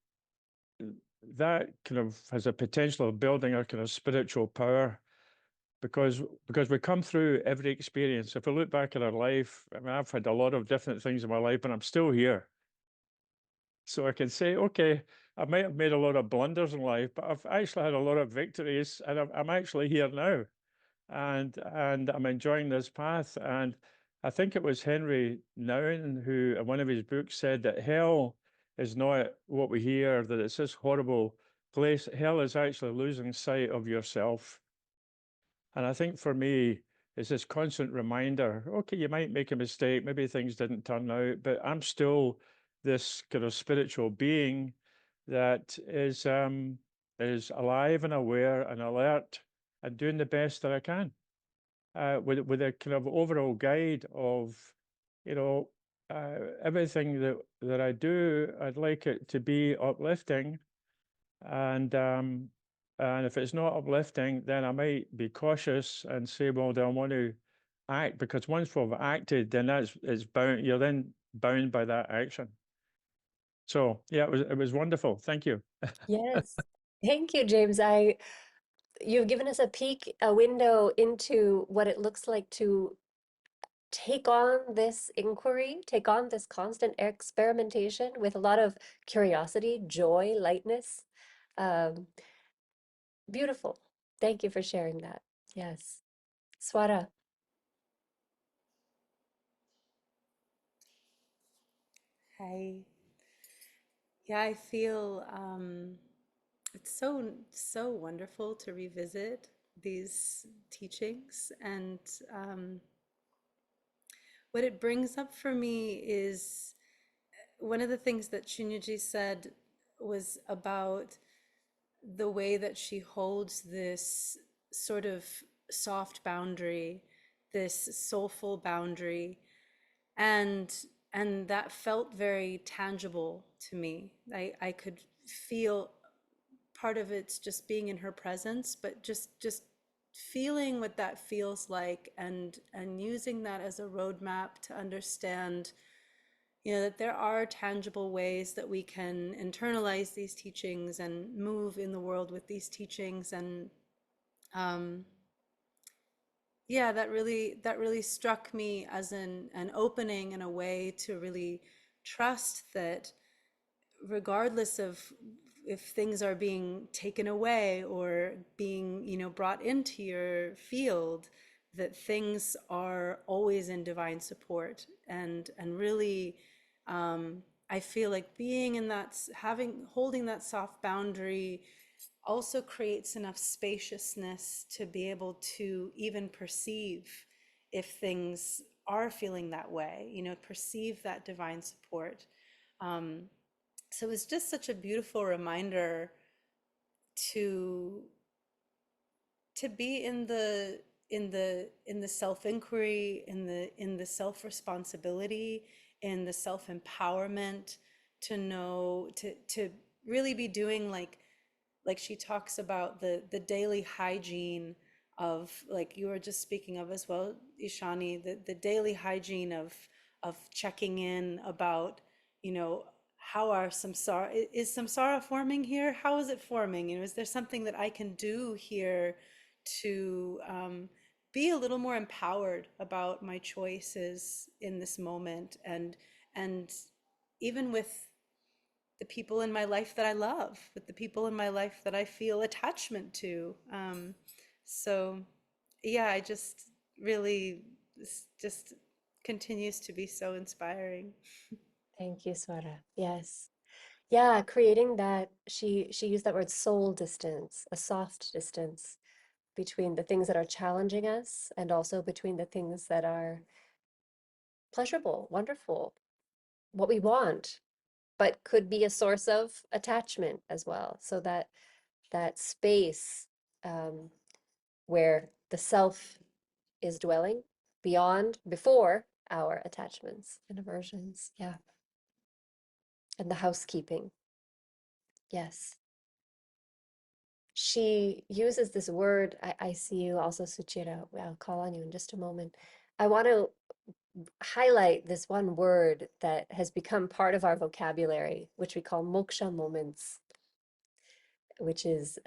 that kind of has a potential of building a kind of spiritual power, because we come through every experience. If we look back at our life, I mean, I've had a lot of different things in my life, but I'm still here. So I can say, okay, I might have made a lot of blunders in life, but I've actually had a lot of victories, and I'm actually here now, and I'm enjoying this path. And I think it was Henry Nouwen who, in one of his books, said that hell is not what we hear, that it's this horrible place. Hell is actually losing sight of yourself. And I think for me, it's this constant reminder, okay, you might make a mistake, maybe things didn't turn out, but I'm still this kind of spiritual being that is alive and aware and alert and doing the best that I can, with a kind of overall guide of, everything that I do. I'd like it to be uplifting, and if it's not uplifting, then I might be cautious and say, well, do I want to act? Because once we've acted, then it's bound. You're then bound by that action. So yeah, it was wonderful. Thank you. Yes. Thank you, James. You've given us a window into what it looks like to take on this inquiry, take on this constant experimentation with a lot of curiosity, joy, lightness. Beautiful. Thank you for sharing that. Yes. Swara. Hi. Yeah, I feel it's so wonderful to revisit these teachings, and what it brings up for me is one of the things that Shunyaji said was about the way that she holds this sort of soft boundary, this soulful boundary, and that felt very tangible to me. I could feel part of it's just being in her presence, but just feeling what that feels like, and using that as a roadmap to understand, that there are tangible ways that we can internalize these teachings and move in the world with these teachings. And yeah, that really struck me as an opening and a way to really trust that regardless of if things are being taken away or being, brought into your field, that things are always in divine support. And really, I feel like being in that, holding that soft boundary also creates enough spaciousness to be able to even perceive if things are feeling that way, perceive that divine support. So it was just such a beautiful reminder to be in the self-inquiry, in the self-responsibility, in the self-empowerment, to know, to really be doing like she talks about the daily hygiene of, like you were just speaking of as well, Ishani, the daily hygiene of checking in about, how are samsara, is samsara forming here? How is it forming? Is there something that I can do here to be a little more empowered about my choices in this moment, and even with the people in my life that I love, with the people in my life that I feel attachment to. So yeah, I just really, this just continues to be so inspiring. Thank you, Swara. Yes. Yeah, creating that, she used that word soul distance, a soft distance between the things that are challenging us and also between the things that are pleasurable, wonderful, what we want, but could be a source of attachment as well. So that space, where the self is dwelling before our attachments and aversions. Yeah. And the housekeeping. Yes. She uses this word. I see you also, Suchira. I'll call on you in just a moment. I want to highlight this one word that has become part of our vocabulary, which we call moksha moments, which is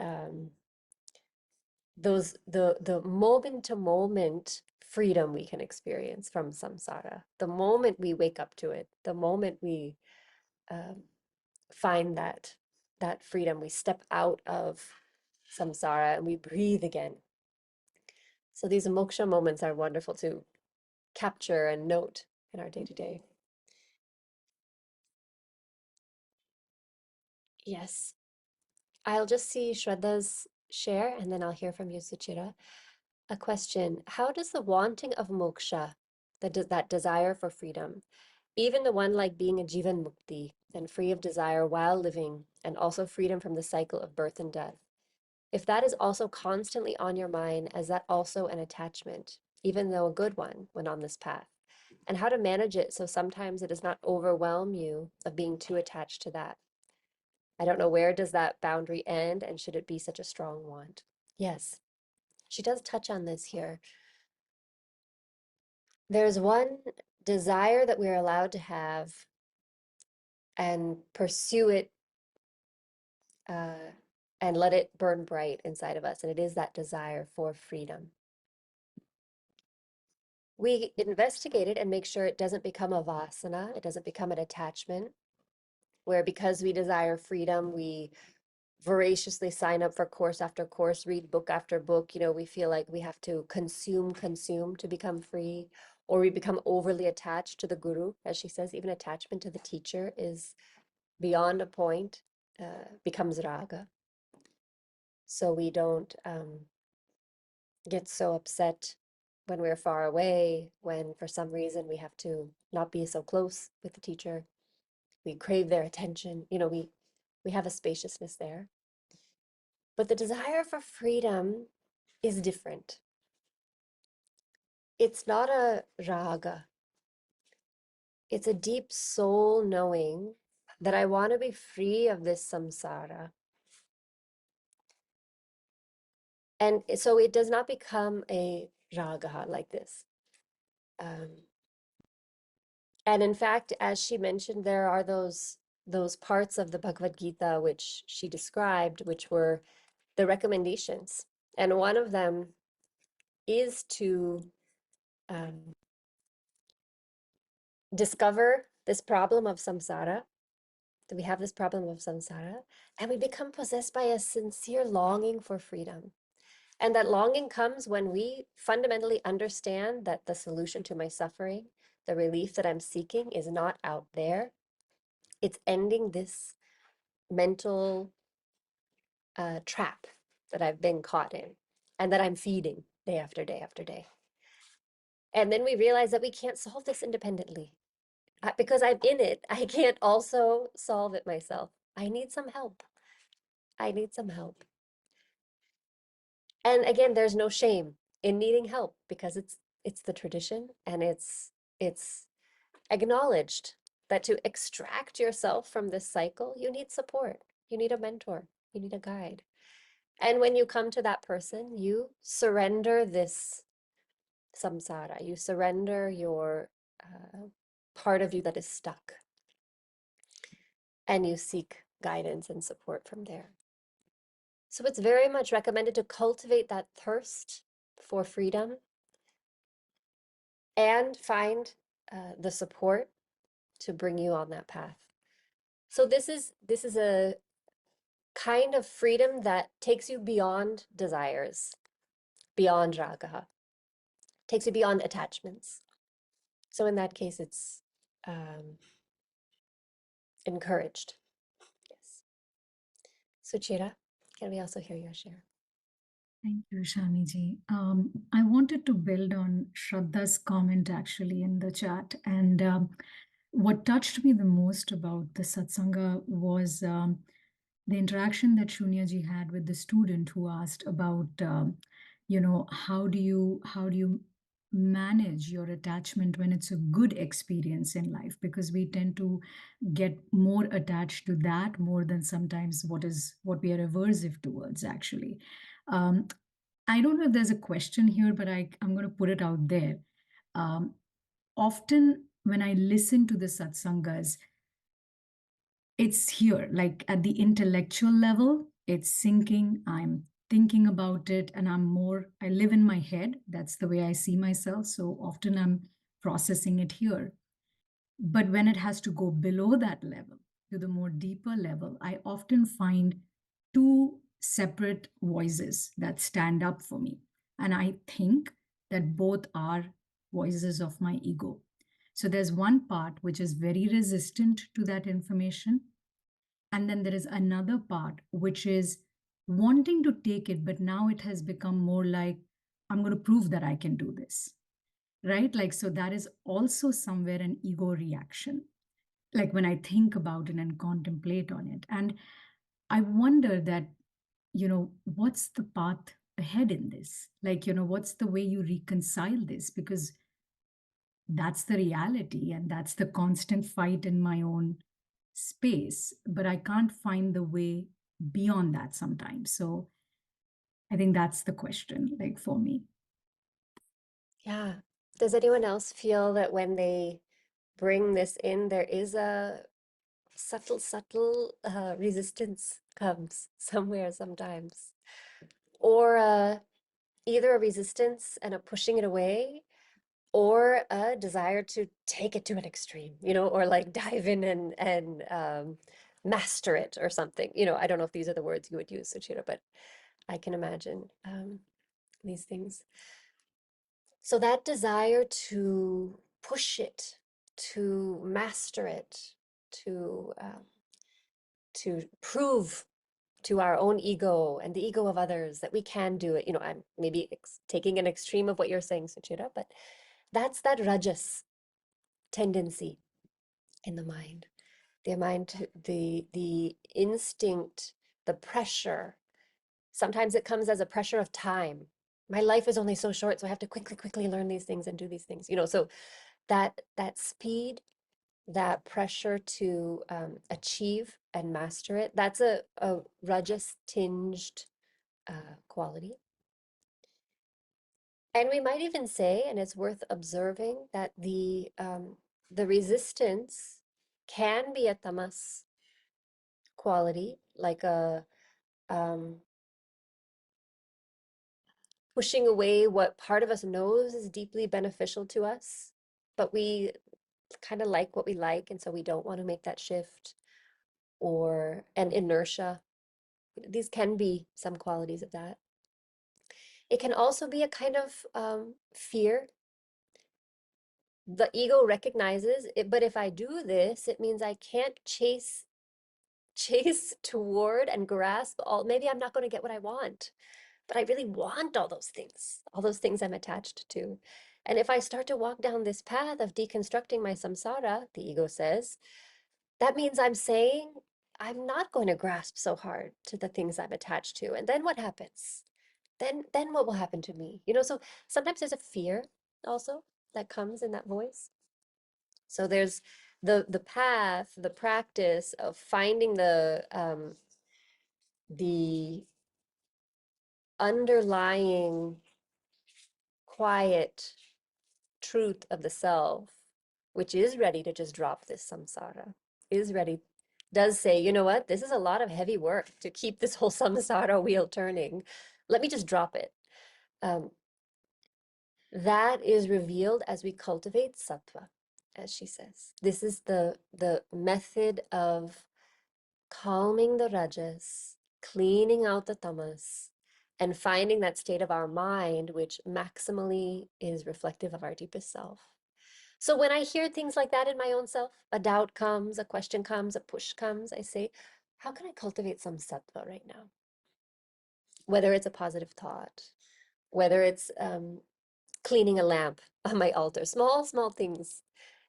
the moment to moment freedom we can experience from samsara. The moment we wake up to it, the moment we find that freedom, we step out of samsara and we breathe again. So these moksha moments are wonderful to capture and note in our day-to-day. Yes. I'll just see Shraddha's share and then I'll hear from you, Suchira. A question: how does the wanting of moksha, that desire for freedom, even the one like being a jivan mukti and free of desire while living, and also freedom from the cycle of birth and death, if that is also constantly on your mind, is that also an attachment, even though a good one when on this path? And how to manage it so sometimes it does not overwhelm you of being too attached to that? I don't know, where does that boundary end, and should it be such a strong want? Yes, she does touch on this here. There's one desire that we're allowed to have and pursue it and let it burn bright inside of us, and it is that desire for freedom. We investigate it and make sure it doesn't become a vasana, it doesn't become an attachment, where because we desire freedom, we voraciously sign up for course after course, read book after book. We feel like we have to consume to become free, or we become overly attached to the guru. As she says, even attachment to the teacher is beyond a point, becomes raga. So we don't get so upset when we're far away, when for some reason we have to not be so close with the teacher. We crave their attention. We have a spaciousness there. But the desire for freedom is different. It's not a raga. It's a deep soul knowing that I want to be free of this samsara. And so it does not become a raga like this. And in fact, as she mentioned, there are those parts of the Bhagavad Gita which she described, which were the recommendations. And one of them is to discover this problem of samsara, that we have this problem of samsara, and we become possessed by a sincere longing for freedom. And that longing comes when we fundamentally understand that the solution to my suffering, the relief that I'm seeking, is not out there. It's ending this mental trap that I've been caught in and that I'm feeding day after day after day. And then we realize that we can't solve this independently. Because I'm in it, I can't also solve it myself. I need some help. I need some help. And again, there's no shame in needing help, because it's the tradition, and it's acknowledged that to extract yourself from this cycle, you need support. You need a mentor. You need a guide. And when you come to that person, you surrender this samsara. You surrender your part of you that is stuck. And you seek guidance and support from there. So it's very much recommended to cultivate that thirst for freedom and find the support to bring you on that path. So this is a kind of freedom that takes you beyond desires, beyond raga, takes you beyond attachments. So in that case, it's encouraged. Yes. Suchira, can we also hear your share? Thank you, Shamiji. I wanted to build on Shraddha's comment actually in the chat. And what touched me the most about the satsanga was the interaction that Shunyaji had with the student who asked about, how do you manage your attachment when it's a good experience in life, because we tend to get more attached to that more than sometimes what we are aversive towards, actually. I don't know if there's a question here, but I'm going to put it out there. Often when I listen to the satsangas, it's here, like at the intellectual level, it's sinking. I'm thinking about it, and I live in my head. That's the way I see myself. So often I'm processing it here. But when it has to go below that level, to the more deeper level, I often find two separate voices that stand up for me. And I think that both are voices of my ego. So there's one part which is very resistant to that information. And then there is another part which is wanting to take it, but now it has become more like, I'm going to prove that I can do this. Right? Like, so that is also somewhere an ego reaction. Like when I think about it and contemplate on it. And I wonder that, what's the path ahead in this? Like, what's the way you reconcile this? Because that's the reality and that's the constant fight in my own space, but I can't find the way beyond that sometimes. So I think that's the question, like for me. Yeah. Does anyone else feel that when they bring this in, there is a subtle resistance comes somewhere sometimes? Or either a resistance and a pushing it away, or a desire to take it to an extreme, or like dive in and master it or something. I don't know if these are the words you would use, Suchira, but I can imagine these things. So that desire to push it, to master it, to prove to our own ego and the ego of others that we can do it. I'm maybe taking an extreme of what you're saying, Suchira, but that's that rajas tendency in the mind. The instinct, the pressure. Sometimes it comes as a pressure of time. My life is only so short, so I have to quickly learn these things and do these things. So that speed, that pressure to achieve and master it, that's a rajas tinged quality. And we might even say, and it's worth observing, that the resistance can be a tamas quality, like a pushing away what part of us knows is deeply beneficial to us, but we kind of like what we like, and so we don't want to make that shift, or an inertia. These can be some qualities of that. It can also be a kind of fear. The ego recognizes it, but if I do this, it means I can't chase toward and grasp maybe I'm not going to get what I want, but I really want all those things I'm attached to. And if I start to walk down this path of deconstructing my samsara, the ego says, that means I'm saying I'm not going to grasp so hard to the things I'm attached to. And then what happens? Then what will happen to me? So sometimes there's a fear also that comes in that voice. So there's the path, the practice of finding the underlying quiet truth of the self, which is ready to just drop this samsara, does say, you know what, this is a lot of heavy work to keep this whole samsara wheel turning. Let me just drop it. That is revealed as we cultivate sattva, as she says. This is the method of calming the rajas, cleaning out the tamas, and finding that state of our mind which maximally is reflective of our deepest self. So when I hear things like that in my own self, a doubt comes, a question comes, a push comes, I say, how can I cultivate some sattva right now? Whether it's a positive thought, whether it's cleaning a lamp on my altar, small things.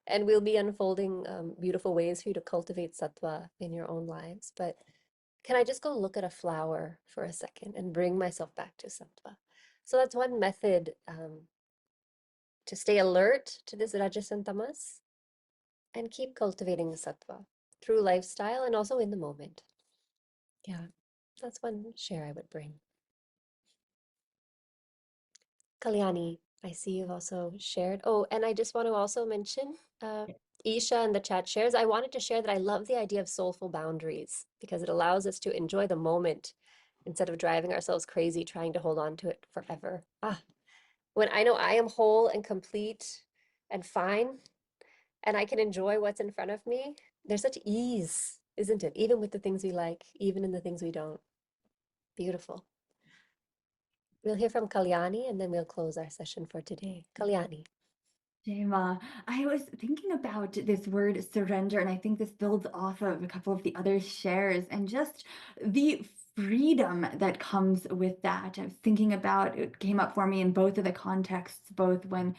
And we'll be unfolding beautiful ways for you to cultivate sattva in your own lives. But can I just go look at a flower for a second and bring myself back to sattva? So that's one method to stay alert to this rajas and tamas and keep cultivating the sattva through lifestyle and also in the moment. Yeah, that's one share I would bring. Kalyani, I see you've also shared. Oh, and I just want to also mention, Isha in the chat shares, I wanted to share that I love the idea of soulful boundaries because it allows us to enjoy the moment instead of driving ourselves crazy trying to hold on to it forever. When I know I am whole and complete and fine, and I can enjoy what's in front of me, there's such ease, isn't it? Even with the things we like, even in the things we don't. Beautiful. We'll hear from Kalyani and then we'll close our session for today. Kalyani. Jema, I was thinking about this word surrender, and I think this builds off of a couple of the other shares and just the freedom that comes with that. I was thinking about, it came up for me in both of the contexts, both when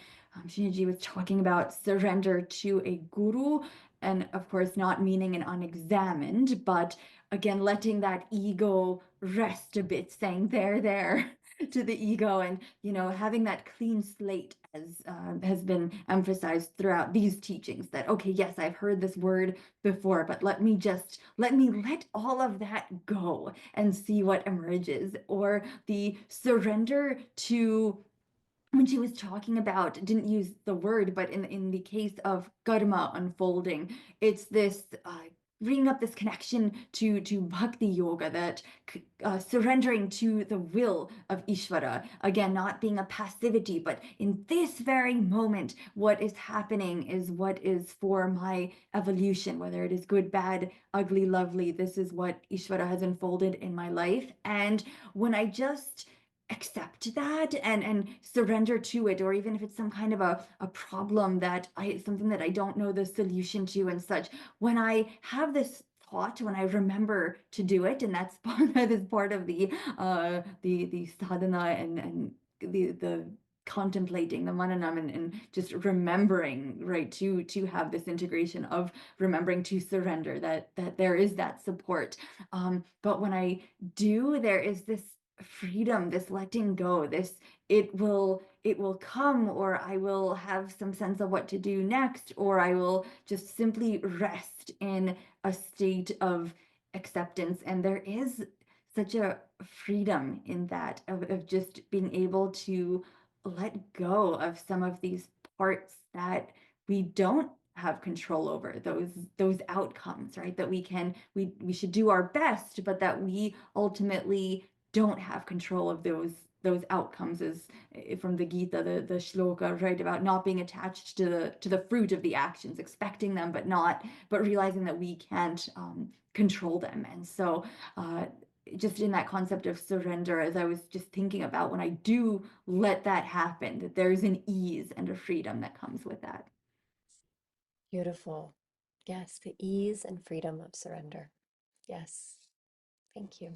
Shunya was talking about surrender to a guru, and of course not meaning an unexamined, but again, letting that ego rest a bit, saying there to the ego, and having that clean slate, as has been emphasized throughout these teachings, that okay, yes, I've heard this word before, but let me let all of that go and see what emerges. Or the surrender to, when she was talking about, didn't use the word, but in the case of karma unfolding, it's this bringing up this connection to bhakti yoga, that surrendering to the will of Ishvara, again, not being a passivity, but in this very moment, what is happening is what is for my evolution, whether it is good, bad, ugly, lovely. This is what Ishvara has unfolded in my life. And when I just accept that and surrender to it, or even if it's some kind of a problem that something that I don't know the solution to and such, when I have this thought, when I remember to do it, and that is part of the sadhana and the contemplating the mananam, and just remembering, right, to have this integration of remembering to surrender, that there is that support. But when I do, there is this freedom, this letting go, this it will come, or I will have some sense of what to do next, or I will just simply rest in a state of acceptance. And there is such a freedom in that, of just being able to let go of some of these parts that we don't have control over, those outcomes, right, that we should do our best, but that we ultimately don't have control of those outcomes, as from the Gita, the shloka, right, about not being attached to the fruit of the actions, expecting them, but realizing that we can't control them. And so just in that concept of surrender, as I was just thinking about, when I do let that happen, that there's an ease and a freedom that comes with that. Beautiful. Yes, the ease and freedom of surrender. Yes, thank you.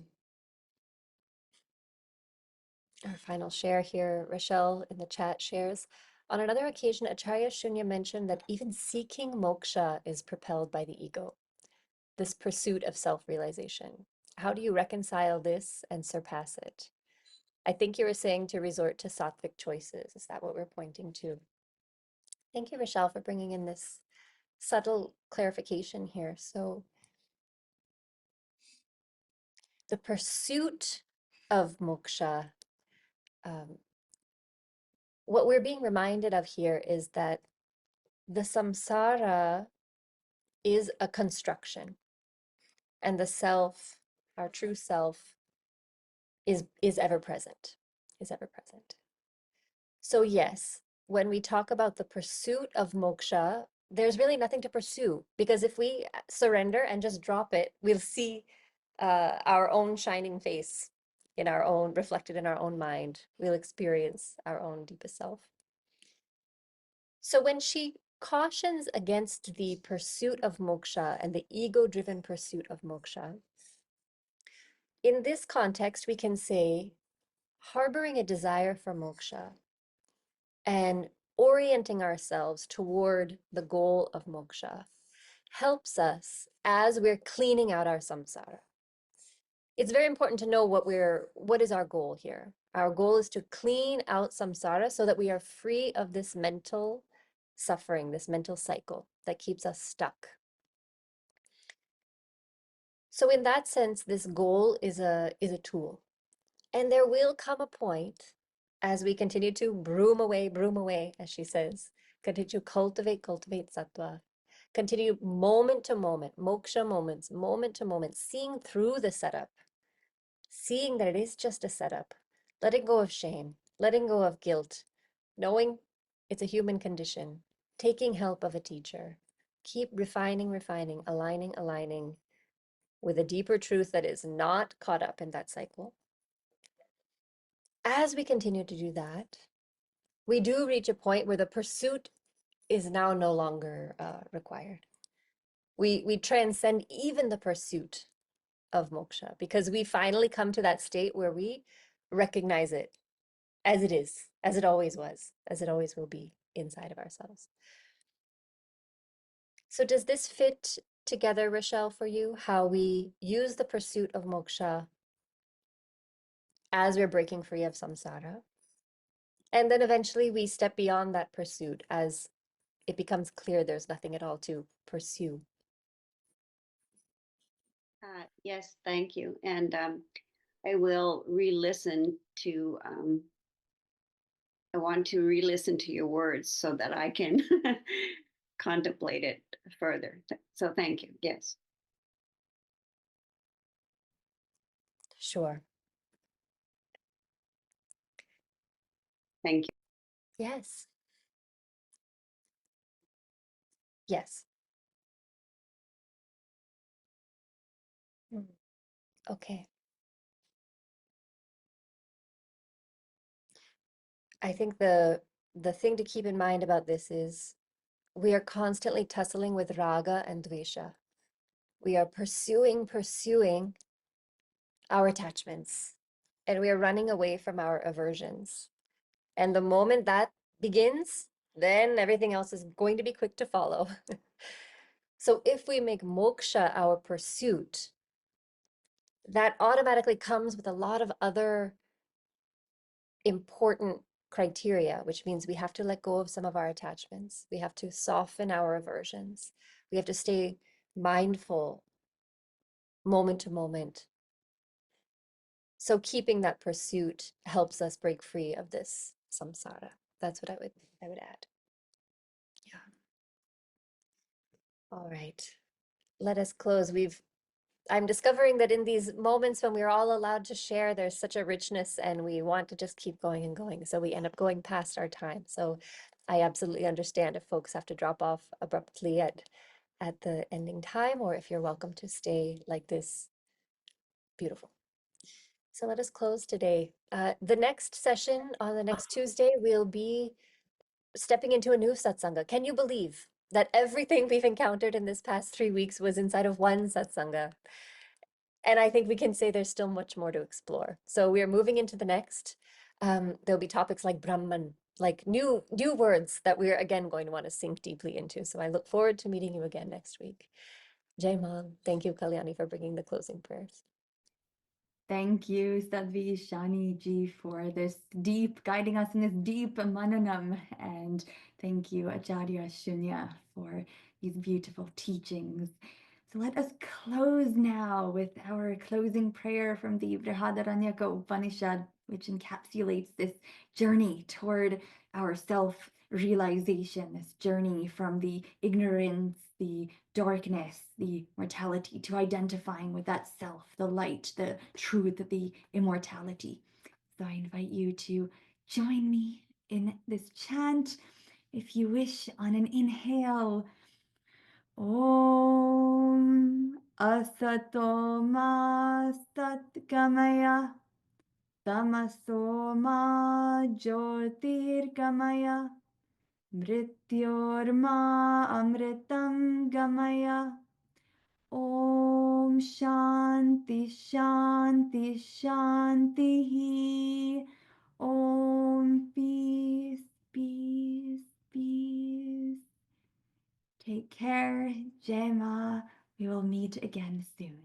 Our final share here, Rochelle in the chat shares, on another occasion, Acharya Shunya mentioned that even seeking moksha is propelled by the ego, this pursuit of self-realization. How do you reconcile this and surpass it? I think you were saying to resort to sattvic choices. Is that what we're pointing to? Thank you, Rochelle, for bringing in this subtle clarification here. So the pursuit of moksha, what we're being reminded of here is that the samsara is a construction, and the self, our true self, is ever present, is ever present. So yes, when we talk about the pursuit of moksha, there's really nothing to pursue, because if we surrender and just drop it, we'll see our own shining face in our own, reflected in our own mind. We'll experience our own deepest self. So when she cautions against the pursuit of moksha and the ego-driven pursuit of moksha, in this context, we can say harboring a desire for moksha and orienting ourselves toward the goal of moksha helps us as we're cleaning out our samsara. it's very important to know what is our goal here. Our goal is to clean out samsara so that we are free of this mental suffering, this mental cycle that keeps us stuck. So in that sense, this goal is a tool. And there will come a point as we continue to broom away, as she says, continue to cultivate sattva, continue moment to moment, moksha moments, moment to moment, seeing through the setup, seeing that it is just a setup, letting go of shame, letting go of guilt, knowing it's a human condition, taking help of a teacher, keep refining, aligning with a deeper truth that is not caught up in that cycle. As we continue to do that, we do reach a point where the pursuit is now no longer required. We transcend even the pursuit of moksha because we finally come to that state where we recognize it as it is, as it always was, as it always will be inside of ourselves. So does this fit together, Rochelle, for you, how we use the pursuit of moksha as we're breaking free of samsara? And then eventually we step beyond that pursuit as it becomes clear there's nothing at all to pursue. Yes, thank you. And I will re-listen to, I want to re-listen to your words so that I can contemplate it further. So thank you. Yes. Sure. Thank you. Yes. Yes. Mm. Okay. I think the thing to keep in mind about this is we are constantly tussling with raga and dvesha. We are pursuing our attachments, and we are running away from our aversions. And the moment that begins, then everything else is going to be quick to follow. So if we make moksha our pursuit, that automatically comes with a lot of other important criteria, which means we have to let go of some of our attachments. We have to soften our aversions. We have to stay mindful moment to moment. So keeping that pursuit helps us break free of this samsara. That's what I would add. Yeah. All right. Let us close. I'm discovering that in these moments when we're all allowed to share, there's such a richness and we want to just keep going and going. So we end up going past our time. So I absolutely understand if folks have to drop off abruptly at the ending time, or if you're welcome to stay like this. Beautiful. So let us close today. The next session on the next Tuesday, we'll be stepping into a new satsanga. Can you believe that everything we've encountered in this past 3 weeks was inside of one satsanga? And I think we can say there's still much more to explore. So we are moving into the next. There'll be topics like Brahman, like new words that we're again going to want to sink deeply into. So I look forward to meeting you again next week. Jai Maan. Thank you, Kalyani, for bringing the closing prayers. Thank you, Sadhvi Ishani ji, for this deep, guiding us in this deep mananam. And thank you, Acharya Shunya, for these beautiful teachings. So let us close now with our closing prayer from the Brihadaranyaka Upanishad, which encapsulates this journey toward our self-realization, this journey from the ignorance, the darkness, the mortality, to identifying with that self, the light, the truth, the immortality. So I invite you to join me in this chant. If you wish, on an inhale, Om Asato Ma Satgamaya Tamaso Ma Jyotirgamaya Mrityorma Amritam Gamaya. Om Shanti Shanti Shanti. Om Peace Peace Peace. Take care, Jema. We will meet again soon.